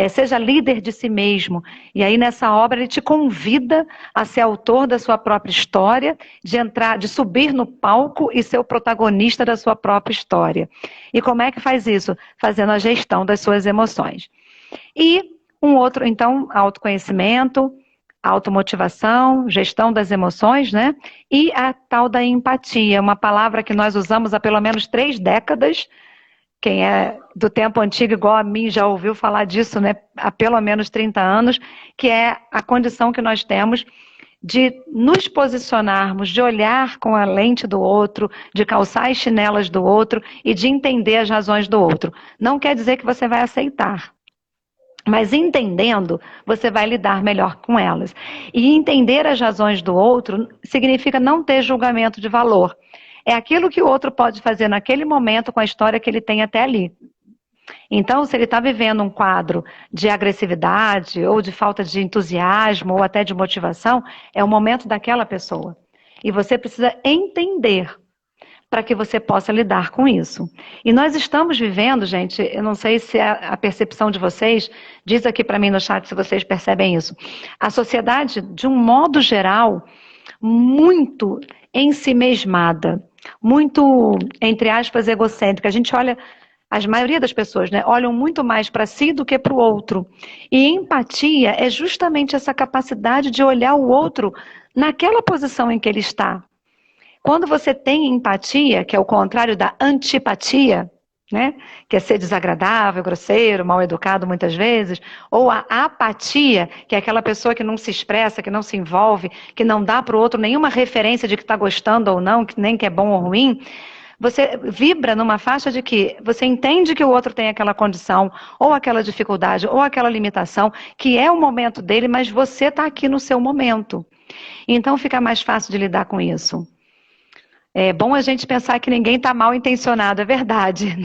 Seja líder de si mesmo. E aí, nessa obra, ele te convida a ser autor da sua própria história, de subir no palco e ser o protagonista da sua própria história. E como é que faz isso? Fazendo a gestão das suas emoções. E um outro, então, autoconhecimento, automotivação, gestão das emoções, né? E a tal da empatia, uma palavra que nós usamos há pelo menos 3 décadas. Quem é do tempo antigo, igual a mim, já ouviu falar disso, né? Há pelo menos 30 anos, que é a condição que nós temos de nos posicionarmos, de olhar com a lente do outro, de calçar as chinelas do outro e de entender as razões do outro. Não quer dizer que você vai aceitar. Mas entendendo, você vai lidar melhor com elas. E entender as razões do outro significa não ter julgamento de valor. É aquilo que o outro pode fazer naquele momento com a história que ele tem até ali. Então, se ele está vivendo um quadro de agressividade, ou de falta de entusiasmo, ou até de motivação, é o momento daquela pessoa. E você precisa entender para que você possa lidar com isso. E nós estamos vivendo, gente, eu não sei se a percepção de vocês, diz aqui para mim no chat se vocês percebem isso, a sociedade, de um modo geral, muito ensimesmada, muito, entre aspas, egocêntrica. A gente olha, a maioria das pessoas, né, olham muito mais para si do que para o outro. E empatia é justamente essa capacidade de olhar o outro naquela posição em que ele está. Quando você tem empatia, que é o contrário da antipatia, né? Que é ser desagradável, grosseiro, mal educado muitas vezes, ou a apatia, que é aquela pessoa que não se expressa, que não se envolve, que não dá para o outro nenhuma referência de que está gostando ou não, nem que é bom ou ruim, você vibra numa faixa de que você entende que o outro tem aquela condição, ou aquela dificuldade, ou aquela limitação, que é o momento dele, mas você está aqui no seu momento. Então fica mais fácil de lidar com isso. É bom a gente pensar que ninguém está mal intencionado, é verdade.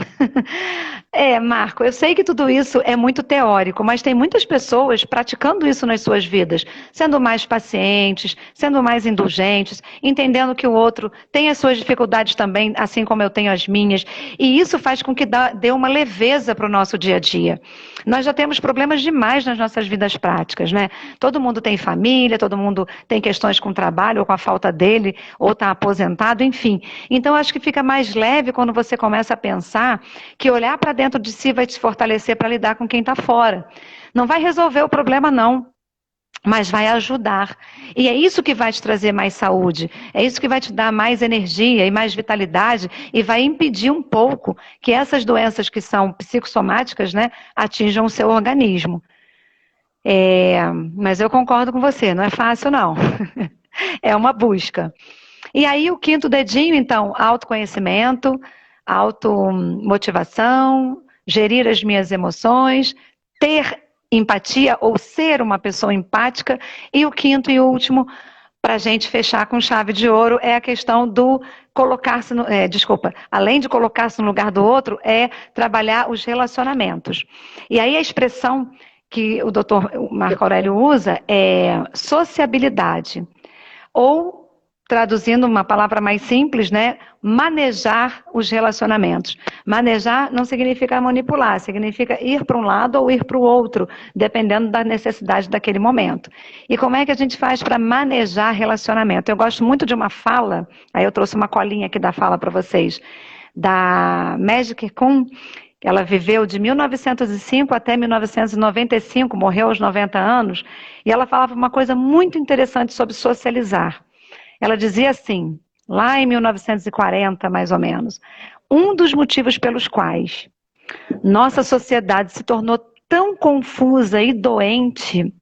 Marco, eu sei que tudo isso é muito teórico, mas tem muitas pessoas praticando isso nas suas vidas, sendo mais pacientes, sendo mais indulgentes, entendendo que o outro tem as suas dificuldades também, assim como eu tenho as minhas, e isso faz com que dê uma leveza para o nosso dia a dia. Nós já temos problemas demais nas nossas vidas práticas, né? Todo mundo tem família, todo mundo tem questões com o trabalho ou com a falta dele, ou está aposentado, enfim. Então, acho que fica mais leve quando você começa a pensar que olhar para dentro de si vai te fortalecer para lidar com quem está fora. Não vai resolver o problema, não, mas vai ajudar. E é isso que vai te trazer mais saúde, é isso que vai te dar mais energia e mais vitalidade e vai impedir um pouco que essas doenças que são psicossomáticas, né, atinjam o seu organismo. Mas eu concordo com você, não é fácil, não. É uma busca. E aí o 5º dedinho, então, autoconhecimento, automotivação, gerir as minhas emoções, ter empatia ou ser uma pessoa empática. E o 5º e último, para a gente fechar com chave de ouro, é a questão do colocar-se, além de colocar-se no lugar do outro, é trabalhar os relacionamentos. E aí a expressão que o Dr. Marco Aurélio usa é sociabilidade, ou traduzindo uma palavra mais simples, né? Manejar os relacionamentos. Manejar não significa manipular, significa ir para um lado ou ir para o outro, dependendo da necessidade daquele momento. E como é que a gente faz para manejar relacionamento? Eu gosto muito de uma fala, aí eu trouxe uma colinha aqui da fala para vocês, da Magic Kuhn. Ela viveu de 1905 até 1995, morreu aos 90 anos, e ela falava uma coisa muito interessante sobre socializar. Ela dizia assim, lá em 1940, mais ou menos, um dos motivos pelos quais nossa sociedade se tornou tão confusa e doente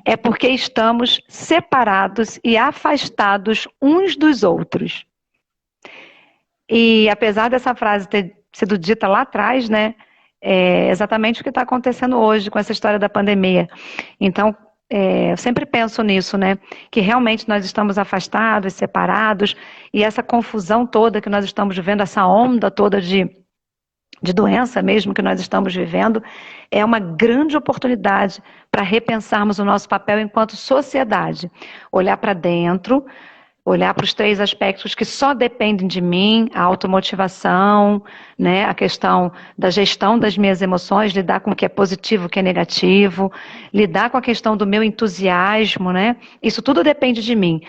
é porque estamos separados e afastados uns dos outros. E apesar dessa frase ter sido dita lá atrás, né, é exatamente o que está acontecendo hoje com essa história da pandemia. Então, eu sempre penso nisso, né? Que realmente nós estamos afastados, separados, e essa confusão toda que nós estamos vivendo, essa onda toda de doença mesmo que nós estamos vivendo, é uma grande oportunidade para repensarmos o nosso papel enquanto sociedade. Olhar para dentro, Olhar para os 3 aspectos que só dependem de mim, a automotivação, né, a questão da gestão das minhas emoções, lidar com o que é positivo, o que é negativo, lidar com a questão do meu entusiasmo, né? Isso tudo depende de mim.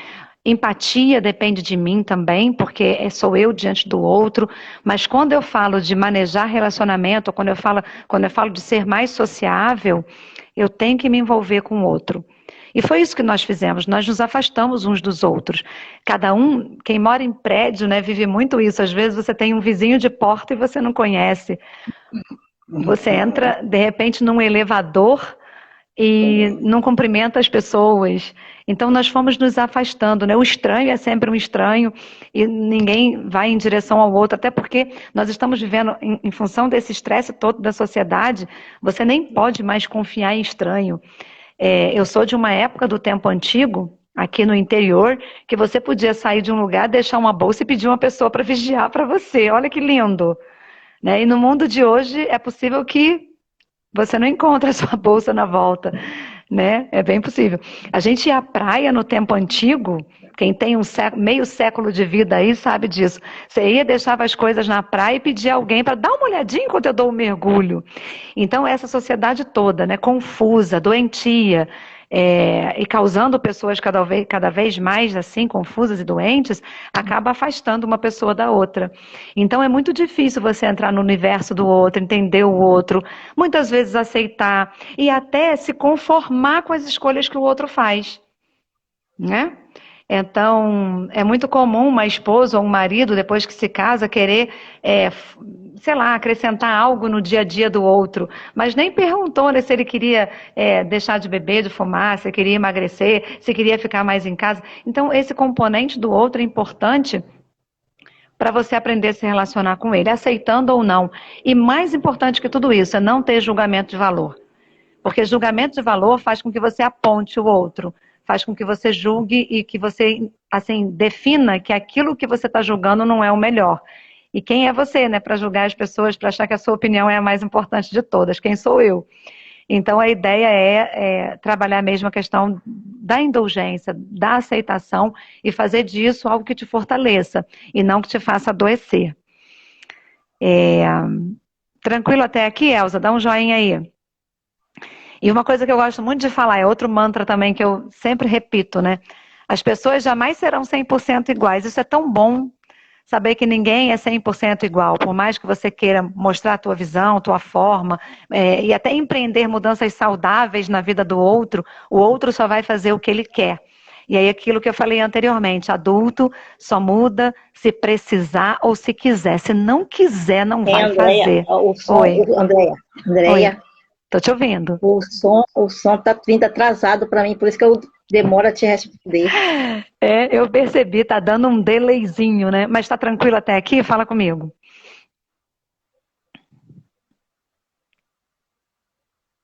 Empatia depende de mim também, porque sou eu diante do outro, mas quando eu falo de manejar relacionamento, ou quando eu falo de ser mais sociável, eu tenho que me envolver com o outro. E foi isso que nós fizemos, nós nos afastamos uns dos outros. Cada um, quem mora em prédio, né, vive muito isso. Às vezes você tem um vizinho de porta e você não conhece. Você entra, de repente, num elevador e não cumprimenta as pessoas. Então nós fomos nos afastando, né? O estranho é sempre um estranho e ninguém vai em direção ao outro, até porque nós estamos vivendo em função desse estresse todo da sociedade, você nem pode mais confiar em estranho. Eu sou de uma época do tempo antigo, aqui no interior, que você podia sair de um lugar, deixar uma bolsa e pedir uma pessoa para vigiar para você. Olha que lindo, né? E no mundo de hoje é possível que você não encontre a sua bolsa na volta, né? É bem possível. A gente ia à praia no tempo antigo, quem tem meio século de vida aí sabe disso. Você ia, deixava as coisas na praia e pedia alguém para dar uma olhadinha enquanto eu dou um mergulho. Então, essa sociedade toda, né, confusa, doentia, e causando pessoas cada vez mais assim, confusas e doentes, acaba afastando uma pessoa da outra. Então, é muito difícil você entrar no universo do outro, entender o outro, muitas vezes aceitar e até se conformar com as escolhas que o outro faz, né? Então, é muito comum uma esposa ou um marido, depois que se casa, querer, sei lá, acrescentar algo no dia a dia do outro, mas nem perguntou, né, se ele queria deixar de beber, de fumar, se queria emagrecer, se queria ficar mais em casa. Então, esse componente do outro é importante para você aprender a se relacionar com ele, aceitando ou não. E mais importante que tudo isso é não ter julgamento de valor. Porque julgamento de valor faz com que você aponte o outro, faz com que você julgue e que você, assim, defina que aquilo que você está julgando não é o melhor. E quem é você, né, para julgar as pessoas, para achar que a sua opinião é a mais importante de todas? Quem sou eu? Então, a ideia é trabalhar mesmo a questão da indulgência, da aceitação e fazer disso algo que te fortaleça e não que te faça adoecer. Tranquilo até aqui, Elza? Dá um joinha aí. E uma coisa que eu gosto muito de falar, é outro mantra também que eu sempre repito, né? As pessoas jamais serão 100% iguais. Isso é tão bom, saber que ninguém é 100% igual. Por mais que você queira mostrar a tua visão, tua forma, e até empreender mudanças saudáveis na vida do outro, o outro só vai fazer o que ele quer. E aí aquilo que eu falei anteriormente, adulto só muda se precisar ou se quiser. Se não quiser, não vai Andréia, fazer. Oi. Andréia. Tô te ouvindo. O som tá vindo atrasado para mim, por isso que eu demoro a te responder. Eu percebi, tá dando um delayzinho, né? Mas tá tranquilo até aqui? Fala comigo.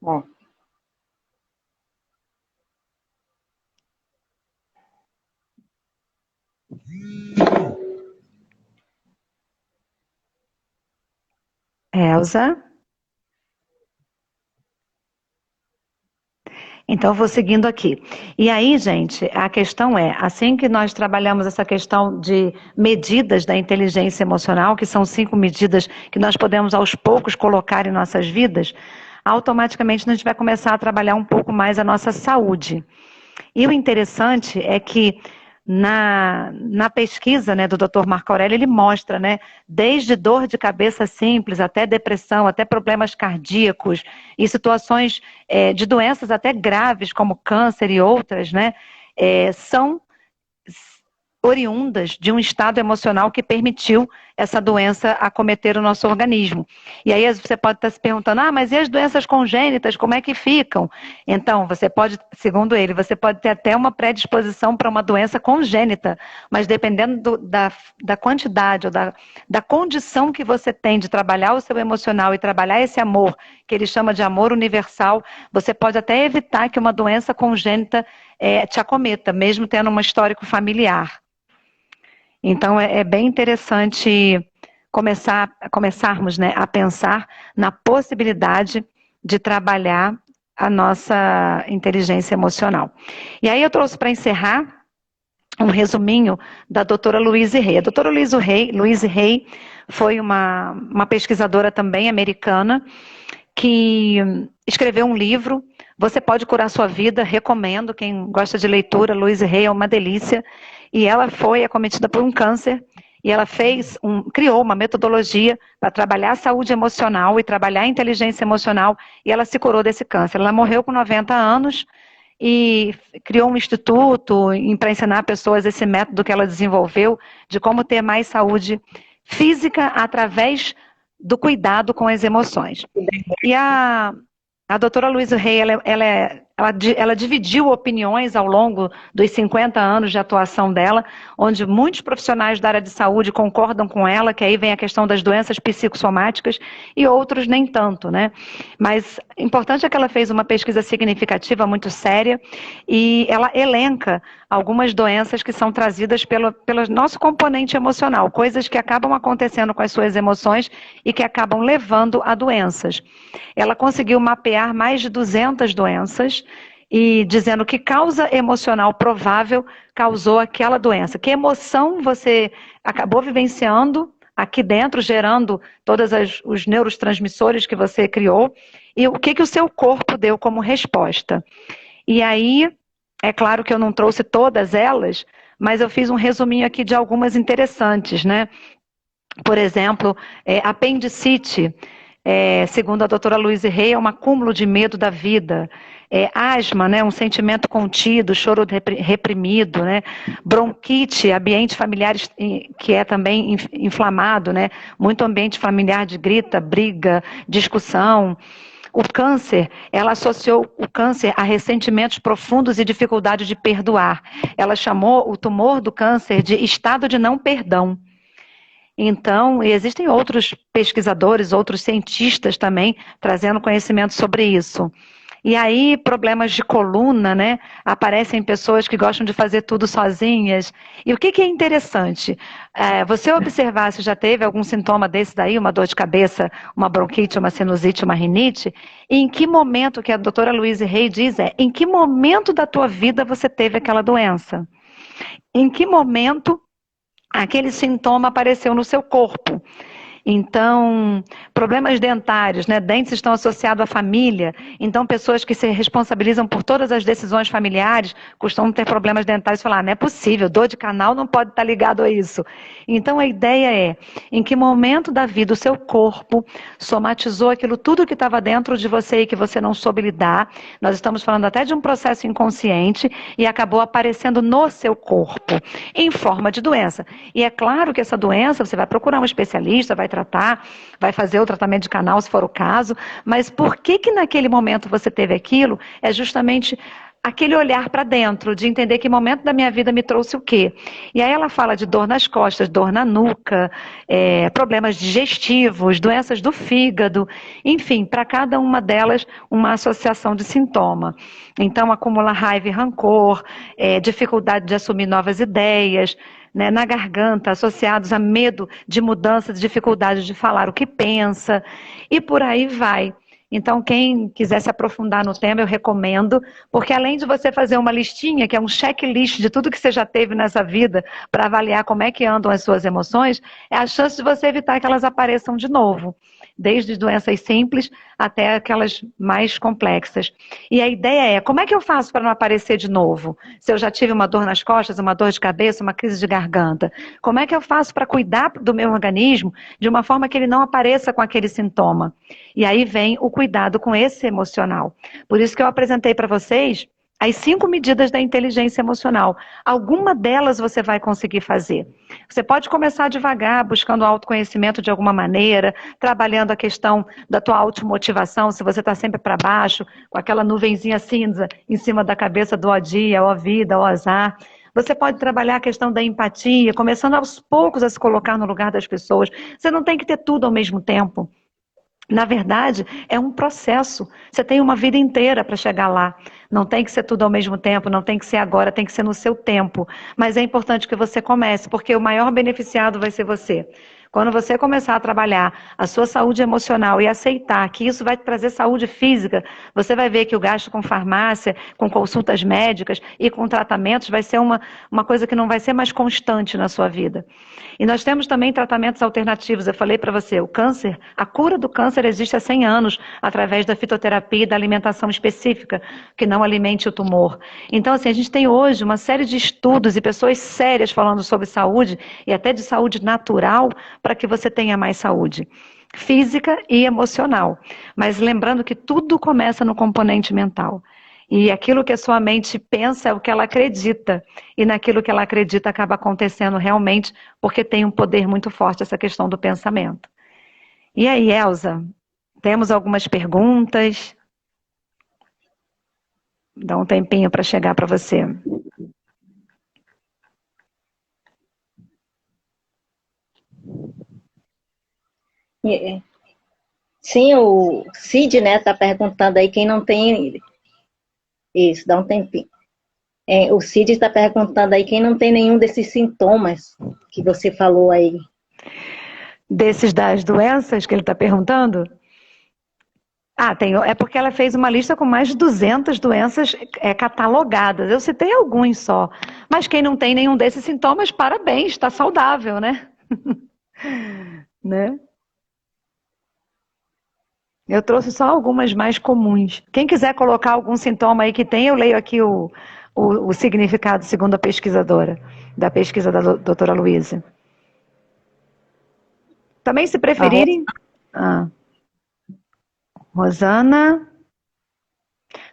Ó. Elza? Então, eu vou seguindo aqui. E aí, gente, a questão é, assim que nós trabalhamos essa questão de medidas da inteligência emocional, que são 5 medidas que nós podemos aos poucos colocar em nossas vidas, automaticamente a gente vai começar a trabalhar um pouco mais a nossa saúde. E o interessante é que na pesquisa, né, do Dr. Marco Aurélio, ele mostra, né, desde dor de cabeça simples, até depressão, até problemas cardíacos e situações de doenças até graves, como câncer e outras, né, são oriundas de um estado emocional que permitiu essa doença acometer o nosso organismo. E aí você pode estar se perguntando, mas e as doenças congênitas, como é que ficam? Então, você pode, segundo ele, você pode ter até uma predisposição para uma doença congênita, mas dependendo da quantidade ou da condição que você tem de trabalhar o seu emocional e trabalhar esse amor, que ele chama de amor universal, você pode até evitar que uma doença congênita te acometa, mesmo tendo um histórico familiar. Então, é bem interessante começarmos, né, a pensar na possibilidade de trabalhar a nossa inteligência emocional. E aí eu trouxe para encerrar um resuminho da doutora Louise Hay. A doutora Louise Hay foi uma pesquisadora também americana que escreveu um livro, Você Pode Curar Sua Vida, recomendo, quem gosta de leitura, Louise Hay é uma delícia, e ela foi acometida por um câncer, e ela criou uma metodologia para trabalhar a saúde emocional e trabalhar a inteligência emocional, e ela se curou desse câncer. Ela morreu com 90 anos, e criou um instituto para ensinar pessoas esse método que ela desenvolveu de como ter mais saúde física através do cuidado com as emoções. E a doutora Louise Hay, ela dividiu opiniões ao longo dos 50 anos de atuação dela, onde muitos profissionais da área de saúde concordam com ela, que aí vem a questão das doenças psicossomáticas, e outros nem tanto, né? Mas o importante é que ela fez uma pesquisa significativa, muito séria, e ela elenca algumas doenças que são trazidas pelo nosso componente emocional, coisas que acabam acontecendo com as suas emoções e que acabam levando a doenças. Ela conseguiu mapear mais de 200 doenças e dizendo que causa emocional provável causou aquela doença. Que emoção você acabou vivenciando aqui dentro, gerando todos os neurotransmissores que você criou e o que o seu corpo deu como resposta. E aí, é claro que eu não trouxe todas elas, mas eu fiz um resuminho aqui de algumas interessantes, né? Por exemplo, apendicite, segundo a doutora Louise Hay, é um acúmulo de medo da vida. Asma, né, um sentimento contido, choro reprimido, né? Bronquite, ambiente familiar que é também inflamado, né? Muito ambiente familiar de grita, briga, discussão. O câncer, ela associou o câncer a ressentimentos profundos e dificuldade de perdoar. Ela chamou o tumor do câncer de estado de não perdão. Então, existem outros pesquisadores, outros cientistas também, trazendo conhecimento sobre isso. E aí, problemas de coluna, né? Aparecem pessoas que gostam de fazer tudo sozinhas. E o que é interessante? Você observar se já teve algum sintoma desse daí, uma dor de cabeça, uma bronquite, uma sinusite, uma rinite, e em que momento, que a doutora Louise Hay diz, em que momento da tua vida você teve aquela doença? Em que momento aquele sintoma apareceu no seu corpo? Então, problemas dentários, né? Dentes estão associados à família, então pessoas que se responsabilizam por todas as decisões familiares costumam ter problemas dentários e falar, não é possível, dor de canal não pode estar ligado a isso. Então a ideia é, em que momento da vida o seu corpo somatizou aquilo tudo que estava dentro de você e que você não soube lidar, nós estamos falando até de um processo inconsciente e acabou aparecendo no seu corpo, em forma de doença. E é claro que essa doença, você vai procurar um especialista, vai tratar, vai fazer o tratamento de canal se for o caso, mas por que naquele momento você teve aquilo? É justamente aquele olhar para dentro, de entender que momento da minha vida me trouxe o quê. E aí ela fala de dor nas costas, dor na nuca, problemas digestivos, doenças do fígado, enfim, para cada uma delas uma associação de sintoma. Então acumula raiva e rancor, dificuldade de assumir novas ideias, né, na garganta, associados a medo de mudança, de dificuldade de falar o que pensa, e por aí vai. Então, quem quiser se aprofundar no tema, eu recomendo, porque além de você fazer uma listinha, que é um checklist de tudo que você já teve nessa vida, para avaliar como é que andam as suas emoções, é a chance de você evitar que elas apareçam de novo, desde doenças simples até aquelas mais complexas. E a ideia é, como é que eu faço para não aparecer de novo? Se eu já tive uma dor nas costas, uma dor de cabeça, uma crise de garganta, como é que eu faço para cuidar do meu organismo de uma forma que ele não apareça com aquele sintoma? E aí vem o cuidado com esse emocional. Por isso que eu apresentei para vocês as 5 medidas da inteligência emocional. Alguma delas você vai conseguir fazer. Você pode começar devagar, buscando autoconhecimento de alguma maneira, trabalhando a questão da tua automotivação, se você está sempre para baixo, com aquela nuvenzinha cinza em cima da cabeça do ó dia, ó vida, ó azar. Você pode trabalhar a questão da empatia, começando aos poucos a se colocar no lugar das pessoas. Você não tem que ter tudo ao mesmo tempo. Na verdade, é um processo. Você tem uma vida inteira para chegar lá. Não tem que ser tudo ao mesmo tempo, não tem que ser agora, tem que ser no seu tempo. Mas é importante que você comece, porque o maior beneficiado vai ser você. Quando você começar a trabalhar a sua saúde emocional e aceitar que isso vai te trazer saúde física, você vai ver que o gasto com farmácia, com consultas médicas e com tratamentos vai ser uma coisa que não vai ser mais constante na sua vida. E nós temos também tratamentos alternativos. Eu falei para você, o câncer, a cura do câncer existe há 100 anos, através da fitoterapia e da alimentação específica, que não alimente o tumor. Então, assim, a gente tem hoje uma série de estudos e pessoas sérias falando sobre saúde, e até de saúde natural, para que você tenha mais saúde física e emocional. Mas lembrando que tudo começa no componente mental. E aquilo que a sua mente pensa é o que ela acredita. E naquilo que ela acredita acaba acontecendo realmente, porque tem um poder muito forte essa questão do pensamento. E aí, Elza, temos algumas perguntas? Dá um tempinho para chegar para você. Sim, o Cid, né, tá perguntando aí quem não tem... Isso, dá um tempinho. O Cid está perguntando aí quem não tem nenhum desses sintomas que você falou aí. Desses das doenças que ele está perguntando? Ah, tem, é porque ela fez uma lista com mais de 200 doenças catalogadas. Eu citei alguns só. Mas quem não tem nenhum desses sintomas, parabéns, está saudável, né? Né? Eu trouxe só algumas mais comuns. Quem quiser colocar algum sintoma aí que tem, eu leio aqui o significado segundo a pesquisadora, da pesquisa da doutora Luísa. Também, se preferirem... Rosana...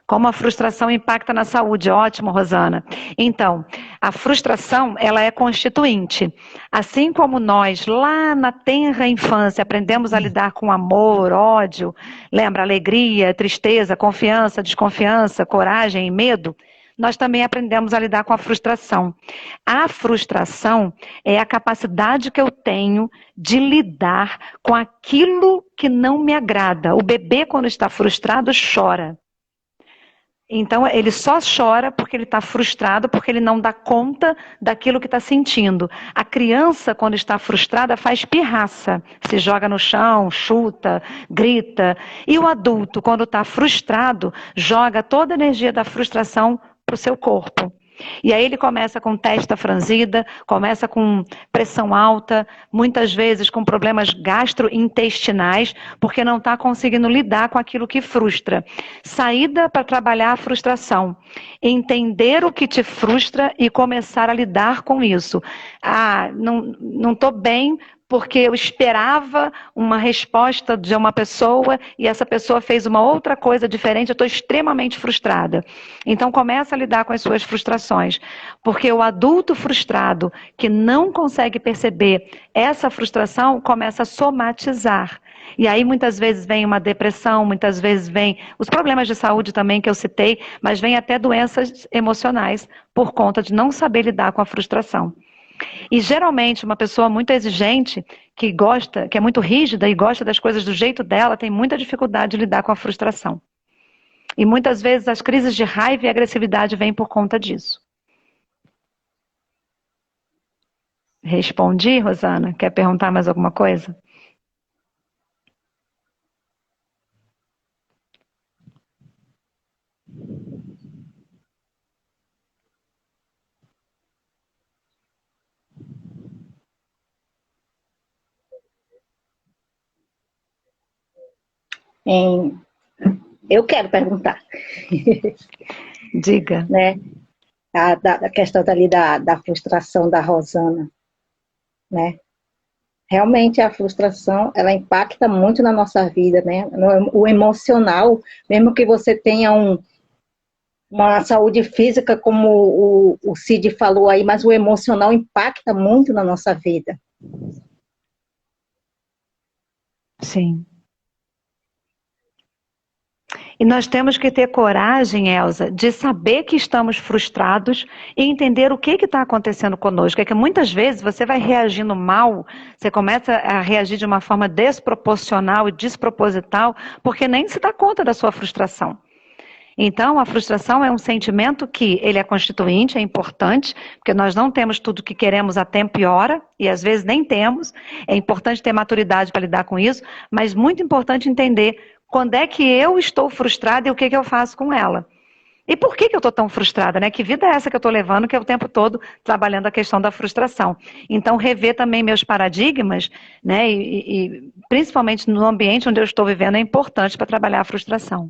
Como a frustração impacta na saúde? Ótimo, Rosana. Então, a frustração, ela é constituinte. Assim como nós, lá na tenra infância, aprendemos a lidar com amor, ódio, lembra, alegria, tristeza, confiança, desconfiança, coragem e medo, nós também aprendemos a lidar com a frustração. A frustração é a capacidade que eu tenho de lidar com aquilo que não me agrada. O bebê, quando está frustrado, chora. Então, ele só chora porque ele está frustrado, porque ele não dá conta daquilo que está sentindo. A criança, quando está frustrada, faz pirraça, se joga no chão, chuta, grita. E o adulto, quando está frustrado, joga toda a energia da frustração para o seu corpo. E aí ele começa com testa franzida, começa com pressão alta, muitas vezes com problemas gastrointestinais, porque não está conseguindo lidar com aquilo que frustra. Saída para trabalhar a frustração. Entender o que te frustra e começar a lidar com isso. Ah, não estou bem porque eu esperava uma resposta de uma pessoa e essa pessoa fez uma outra coisa diferente, eu estou extremamente frustrada. Então começa a lidar com as suas frustrações, porque o adulto frustrado que não consegue perceber essa frustração começa a somatizar. E aí muitas vezes vem uma depressão, muitas vezes vem os problemas de saúde também que eu citei, mas vem até doenças emocionais por conta de não saber lidar com a frustração. E geralmente uma pessoa muito exigente, que gosta, que é muito rígida e gosta das coisas do jeito dela, tem muita dificuldade de lidar com a frustração. E muitas vezes as crises de raiva e agressividade vêm por conta disso. Respondi, Rosana? Quer perguntar mais alguma coisa? Eu quero perguntar. Diga. Né? A questão dali da frustração da Rosana, né? Realmente a frustração, ela impacta muito na nossa vida, né? O emocional, mesmo que você tenha uma saúde física, como o Cid falou aí, mas o emocional impacta muito na nossa vida. Sim. E nós temos que ter coragem, Elza, de saber que estamos frustrados e entender o que está acontecendo conosco. É que muitas vezes você vai reagindo mal, você começa a reagir de uma forma desproporcional e desproposital, porque nem se dá conta da sua frustração. Então, a frustração é um sentimento que ele é constituinte, é importante, porque nós não temos tudo o que queremos a tempo e hora, e às vezes nem temos. É importante ter maturidade para lidar com isso, mas muito importante entender quando é que eu estou frustrada e o que eu faço com ela. E por que eu estou tão frustrada, né? Que vida é essa que eu estou levando, que é o tempo todo trabalhando a questão da frustração? Então, rever também meus paradigmas, né? E principalmente no ambiente onde eu estou vivendo, é importante para trabalhar a frustração.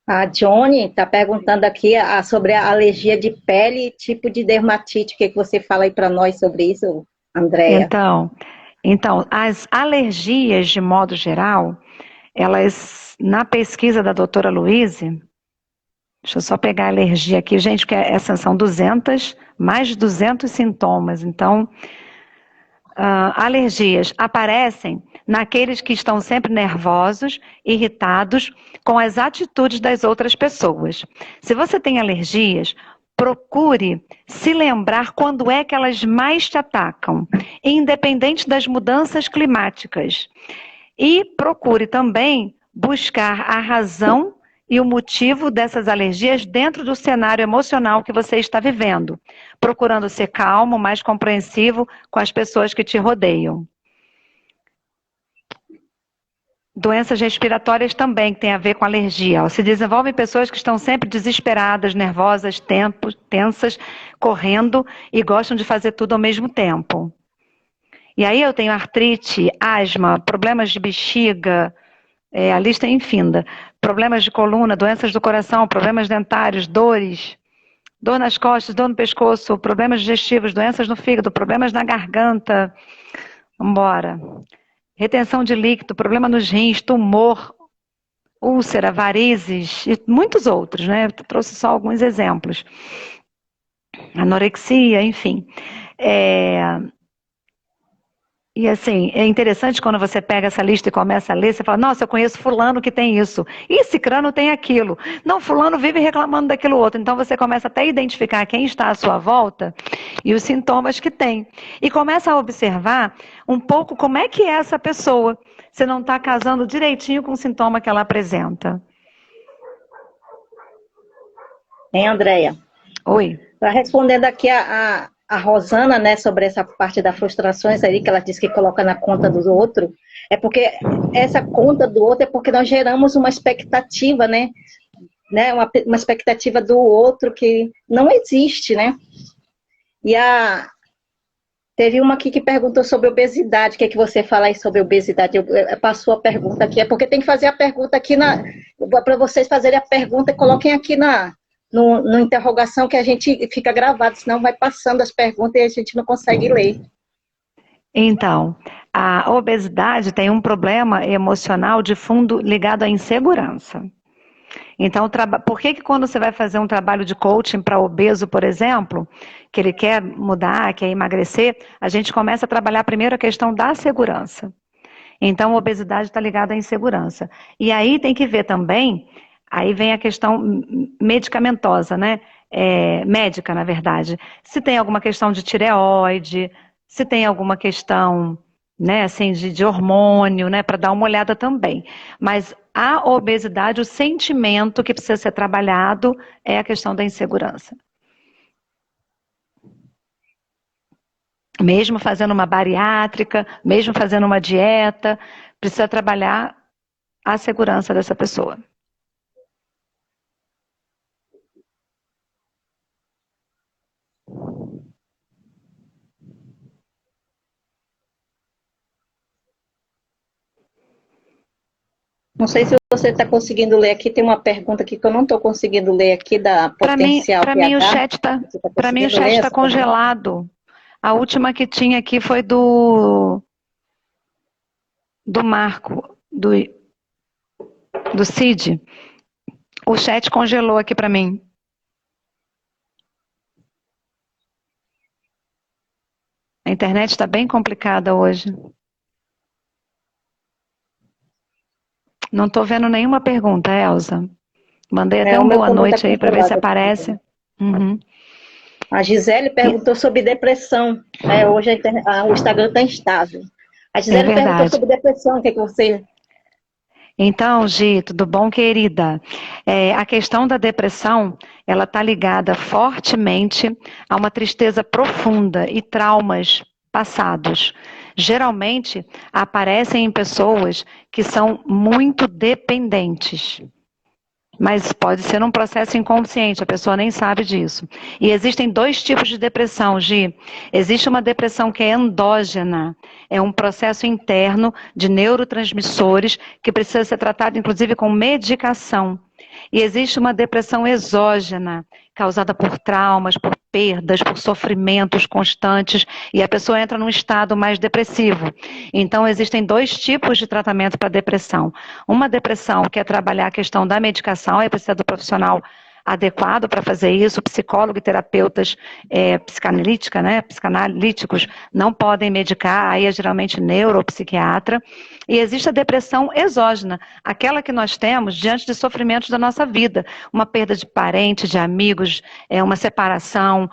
A Johnny está perguntando aqui sobre a alergia de pele e tipo de dermatite. O que você fala aí para nós sobre isso, Andréia? Então, as alergias, de modo geral, elas, na pesquisa da doutora Luíse, deixa eu só pegar a alergia aqui, gente, que são 200, mais de 200 sintomas. Então, alergias aparecem naqueles que estão sempre nervosos, irritados com as atitudes das outras pessoas. Se você tem alergias, procure se lembrar quando é que elas mais te atacam, independente das mudanças climáticas. E procure também buscar a razão e o motivo dessas alergias dentro do cenário emocional que você está vivendo, procurando ser calmo, mais compreensivo com as pessoas que te rodeiam. Doenças respiratórias também que têm a ver com alergia. Se desenvolvem pessoas que estão sempre desesperadas, nervosas, tensas, correndo e gostam de fazer tudo ao mesmo tempo. E aí eu tenho artrite, asma, problemas de bexiga, a lista é infinda. Problemas de coluna, doenças do coração, problemas dentários, dores, dor nas costas, dor no pescoço, problemas digestivos, doenças no fígado, problemas na garganta. Vambora. Retenção de líquido, problema nos rins, tumor, úlcera, varizes e muitos outros, né? Eu trouxe só alguns exemplos. Anorexia, enfim. E assim, é interessante quando você pega essa lista e começa a ler, você fala, nossa, eu conheço fulano que tem isso, e cicrano tem aquilo. Não, fulano vive reclamando daquilo outro. Então você começa até a identificar quem está à sua volta e os sintomas que tem. E começa a observar um pouco como é que é essa pessoa. Você não está casando direitinho com o sintoma que ela apresenta. Hein, Andréia? Oi. Está respondendo aqui a Rosana, né, sobre essa parte das frustrações aí, que ela disse que coloca na conta do outro, é porque essa conta do outro é porque nós geramos uma expectativa, né, uma expectativa do outro que não existe, né, e teve uma aqui que perguntou sobre obesidade, o que é que você fala aí sobre obesidade? Passou a pergunta aqui, é porque tem que fazer a pergunta aqui para vocês fazerem a pergunta e coloquem aqui no interrogação que a gente fica gravado, senão vai passando as perguntas e a gente não consegue ler. Então, a obesidade tem um problema emocional de fundo ligado à insegurança. Então, por que quando você vai fazer um trabalho de coaching para obeso, por exemplo, que ele quer mudar, quer emagrecer, a gente começa a trabalhar primeiro a questão da segurança. Então, a obesidade está ligada à insegurança. E aí tem que ver também, aí vem a questão medicamentosa, né? Médica, na verdade. Se tem alguma questão de tireoide, se tem alguma questão, né, assim, de hormônio, né, para dar uma olhada também. Mas a obesidade, o sentimento que precisa ser trabalhado é a questão da insegurança. Mesmo fazendo uma bariátrica, mesmo fazendo uma dieta, precisa trabalhar a segurança dessa pessoa. Não sei se você está conseguindo ler aqui, tem uma pergunta aqui que eu não estou conseguindo ler aqui da Potencial Para mim o chat está tá congelado. A última que tinha aqui foi do Marco, do Cid. O chat congelou aqui para mim. A internet está bem complicada hoje. Não estou vendo nenhuma pergunta, Elza. Mandei até uma boa noite aí para ver se aparece. Uhum. A Gisele perguntou sobre depressão. Né? Hoje o Instagram está instável. A Gisele perguntou sobre depressão. O que é que você... Então, Gi, tudo bom, querida? A questão da depressão, ela está ligada fortemente a uma tristeza profunda e traumas passados. Geralmente, aparecem em pessoas que são muito dependentes. Mas pode ser um processo inconsciente, a pessoa nem sabe disso. E existem 2 tipos de depressão, Gi. Existe uma depressão que é endógena, é um processo interno de neurotransmissores que precisa ser tratado, inclusive, com medicação. E existe uma depressão exógena, causada por traumas, por perdas, por sofrimentos constantes, e a pessoa entra num estado mais depressivo. Então, existem 2 tipos de tratamento para depressão. Uma depressão que é trabalhar a questão da medicação, é precisar do profissional adequado para fazer isso, psicólogo e terapeutas psicanalíticos não podem medicar, aí é geralmente neuropsiquiatra. E existe a depressão exógena, aquela que nós temos diante de sofrimentos da nossa vida, uma perda de parente, de amigos, uma separação,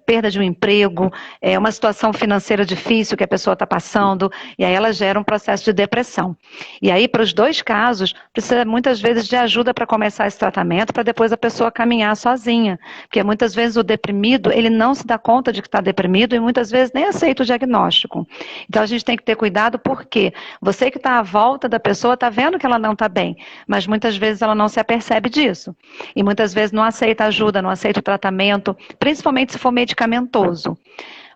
perda de um emprego, uma situação financeira difícil que a pessoa está passando, e aí ela gera um processo de depressão. E aí, para os 2 casos, precisa muitas vezes de ajuda para começar esse tratamento, para depois a pessoa caminhar sozinha. Porque muitas vezes o deprimido, ele não se dá conta de que está deprimido e muitas vezes nem aceita o diagnóstico. Então a gente tem que ter cuidado porque você que está à volta da pessoa está vendo que ela não está bem, mas muitas vezes ela não se apercebe disso. E muitas vezes não aceita ajuda, não aceita o tratamento, principalmente se for medicamentoso.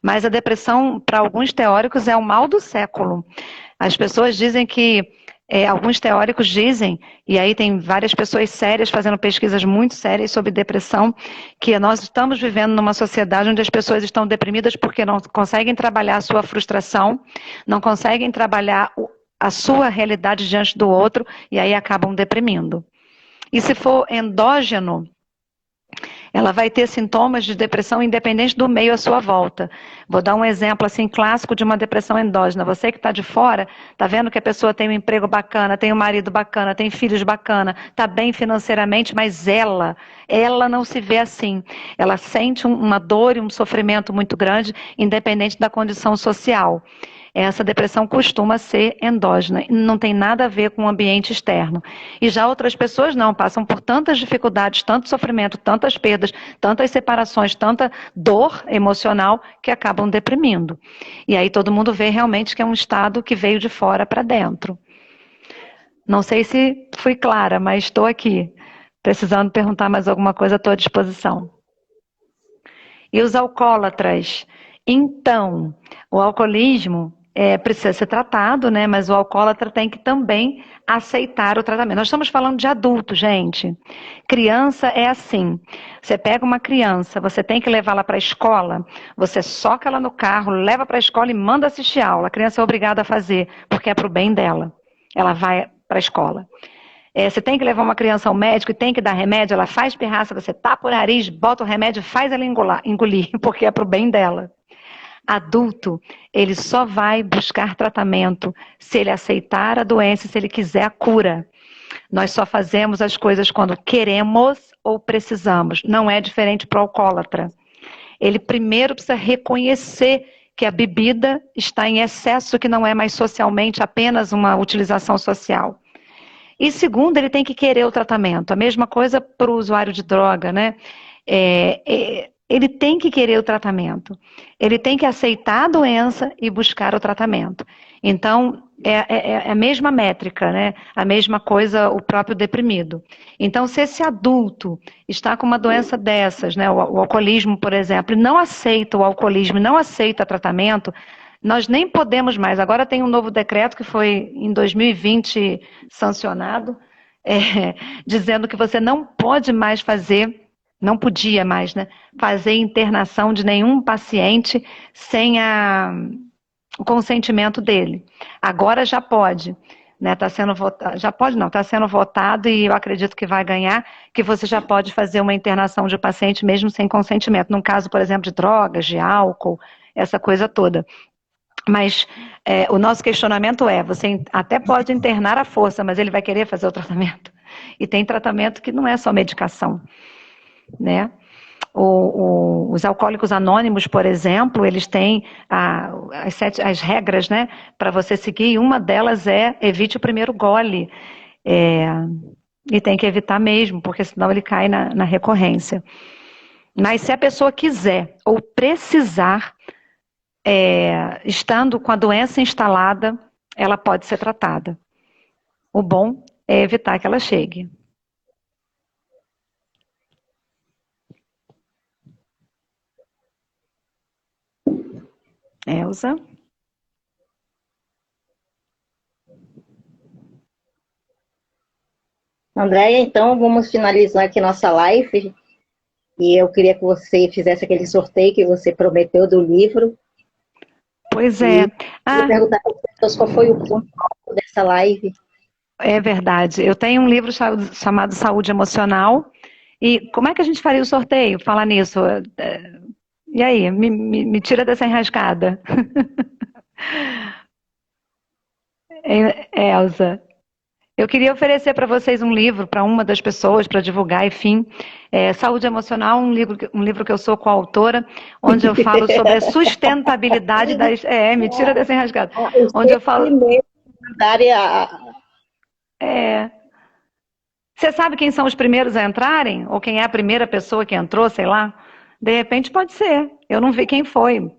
Mas a depressão, para alguns teóricos, é o mal do século. As pessoas dizem que alguns teóricos dizem, e aí tem várias pessoas sérias fazendo pesquisas muito sérias sobre depressão, que nós estamos vivendo numa sociedade onde as pessoas estão deprimidas porque não conseguem trabalhar a sua frustração, não conseguem trabalhar a sua realidade diante do outro, e aí acabam deprimindo. E se for endógeno, ela vai ter sintomas de depressão independente do meio à sua volta. Vou dar um exemplo assim clássico de uma depressão endógena. Você que está de fora, está vendo que a pessoa tem um emprego bacana, tem um marido bacana, tem filhos bacana, está bem financeiramente, mas ela não se vê assim. Ela sente uma dor e um sofrimento muito grande, independente da condição social. Essa depressão costuma ser endógena, não tem nada a ver com o ambiente externo. E já outras pessoas não, passam por tantas dificuldades, tanto sofrimento, tantas perdas, tantas separações, tanta dor emocional que acabam deprimindo. E aí todo mundo vê realmente que é um estado que veio de fora para dentro. Não sei se fui clara, mas estou aqui. Precisando perguntar mais alguma coisa, estou à disposição. E os alcoólatras? Então, o alcoolismo precisa ser tratado, né? Mas o alcoólatra tem que também aceitar o tratamento. Nós estamos falando de adulto, gente. Criança é assim. Você pega uma criança, você tem que levá-la para a escola, você soca ela no carro, leva para a escola e manda assistir aula. A criança é obrigada a fazer, porque é para o bem dela. Ela vai para a escola. Você tem que levar uma criança ao médico e tem que dar remédio, ela faz pirraça, você tapa o nariz, bota o remédio, faz ela engolir, porque é para o bem dela. Adulto, ele só vai buscar tratamento se ele aceitar a doença, se ele quiser a cura. Nós só fazemos as coisas quando queremos ou precisamos. Não é diferente para o alcoólatra. Ele primeiro precisa reconhecer que a bebida está em excesso, que não é mais socialmente apenas uma utilização social. E segundo, ele tem que querer o tratamento. A mesma coisa para o usuário de droga, né? Ele tem que querer o tratamento. Ele tem que aceitar a doença e buscar o tratamento. Então, é a mesma métrica, né? A mesma coisa o próprio deprimido. Então, se esse adulto está com uma doença dessas, né? O alcoolismo, por exemplo, e não aceita o alcoolismo, não aceita tratamento, nós nem podemos mais. Agora tem um novo decreto que foi em 2020 sancionado, dizendo que você não pode mais fazer, não podia mais, né, fazer internação de nenhum paciente sem o consentimento dele. Agora já pode, né? Está sendo votado, já pode não, está sendo votado e eu acredito que vai ganhar, que você já pode fazer uma internação de paciente mesmo sem consentimento. Num caso, por exemplo, de drogas, de álcool, essa coisa toda. Mas o nosso questionamento você até pode internar à força, mas ele vai querer fazer o tratamento. E tem tratamento que não é só medicação, né? Os alcoólicos anônimos, por exemplo, eles têm as regras, né, para você seguir, e uma delas é evite o primeiro gole. E tem que evitar mesmo, porque senão ele cai na recorrência. Mas se a pessoa quiser ou precisar, estando com a doença instalada, ela pode ser tratada. O bom é evitar que ela chegue. Elza? Andréia, então vamos finalizar aqui nossa live. E eu queria que você fizesse aquele sorteio que você prometeu do livro. Pois é. E vou perguntar para as pessoas qual foi o ponto alto dessa live. É verdade. Eu tenho um livro chamado Saúde Emocional. E como é que a gente faria o sorteio? Falar nisso. E aí, me tira dessa enrascada. Elza, eu queria oferecer para vocês um livro, para uma das pessoas, para divulgar, enfim. Saúde Emocional, um livro que eu sou coautora, onde eu falo sobre a sustentabilidade das... me tira dessa enrascada. Onde eu falo... Você sabe quem são os primeiros a entrarem? Ou quem é a primeira pessoa que entrou, sei lá? De repente pode ser. Eu não vi quem foi. O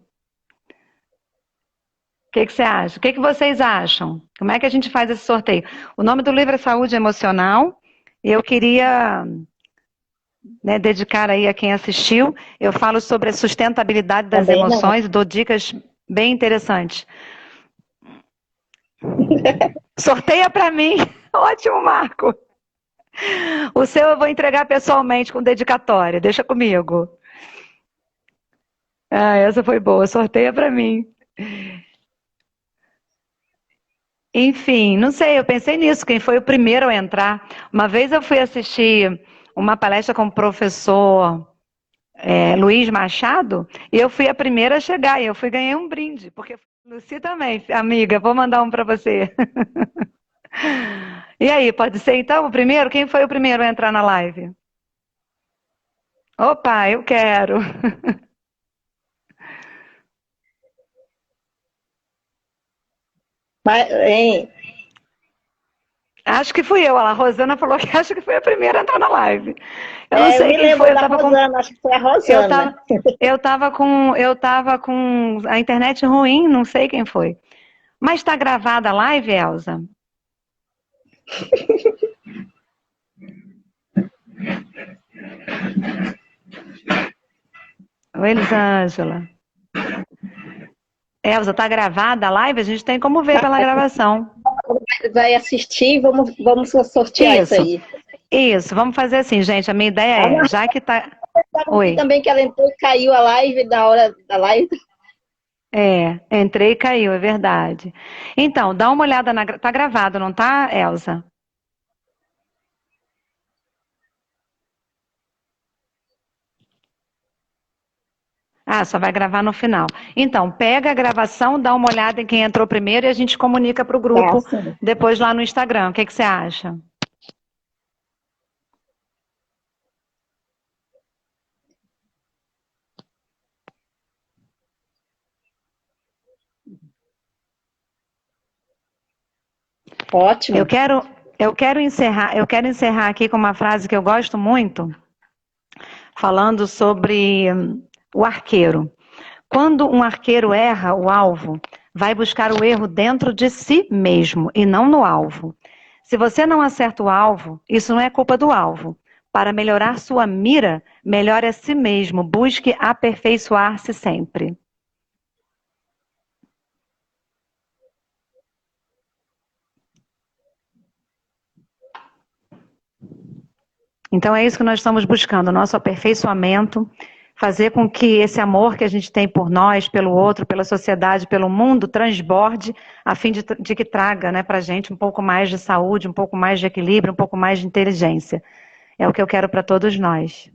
que você acha? O que vocês acham? Como é que a gente faz esse sorteio? O nome do livro é Saúde Emocional. E eu queria dedicar aí a quem assistiu. Eu falo sobre a sustentabilidade das emoções, dou dicas bem interessantes. Sorteia para mim. Ótimo, Marco. O seu eu vou entregar pessoalmente com dedicatória. Deixa comigo. Essa foi boa. Sorteia para mim. Enfim, não sei, eu pensei nisso, quem foi o primeiro a entrar. Uma vez eu fui assistir uma palestra com o professor Luiz Machado, e eu fui a primeira a chegar, e eu ganhei um brinde, porque Luci também, amiga, vou mandar um para você. E aí, pode ser então o primeiro? Quem foi o primeiro a entrar na live? Opa, eu quero. Acho que fui eu. A Rosana falou que acho que foi a primeira a entrar na live. Eu não sei quem foi. Acho que foi a Rosana. Eu tava com a internet ruim, não sei quem foi. Mas está gravada a live, Elza? Oi, Elisângela. Elza, tá gravada a live? A gente tem como ver pela gravação. Vai assistir, vamos sortear isso aí. Isso, vamos fazer assim, gente. A minha ideia já que tá... Oi. Também que ela entrou e caiu a live na hora da live. Entrei e caiu, é verdade. Então, dá uma olhada na... Tá gravado, não tá, Elza? Só vai gravar no final. Então, pega a gravação, dá uma olhada em quem entrou primeiro e a gente comunica para o grupo depois lá no Instagram. O que você acha? Ótimo. Eu quero encerrar aqui com uma frase que eu gosto muito, falando sobre o arqueiro. Quando um arqueiro erra o alvo, vai buscar o erro dentro de si mesmo e não no alvo. Se você não acerta o alvo, isso não é culpa do alvo. Para melhorar sua mira, melhore a si mesmo, busque aperfeiçoar-se sempre. Então é isso que nós estamos buscando, o nosso aperfeiçoamento, fazer com que esse amor que a gente tem por nós, pelo outro, pela sociedade, pelo mundo, transborde, a fim de que traga para a gente um pouco mais de saúde, um pouco mais de equilíbrio, um pouco mais de inteligência. É o que eu quero para todos nós.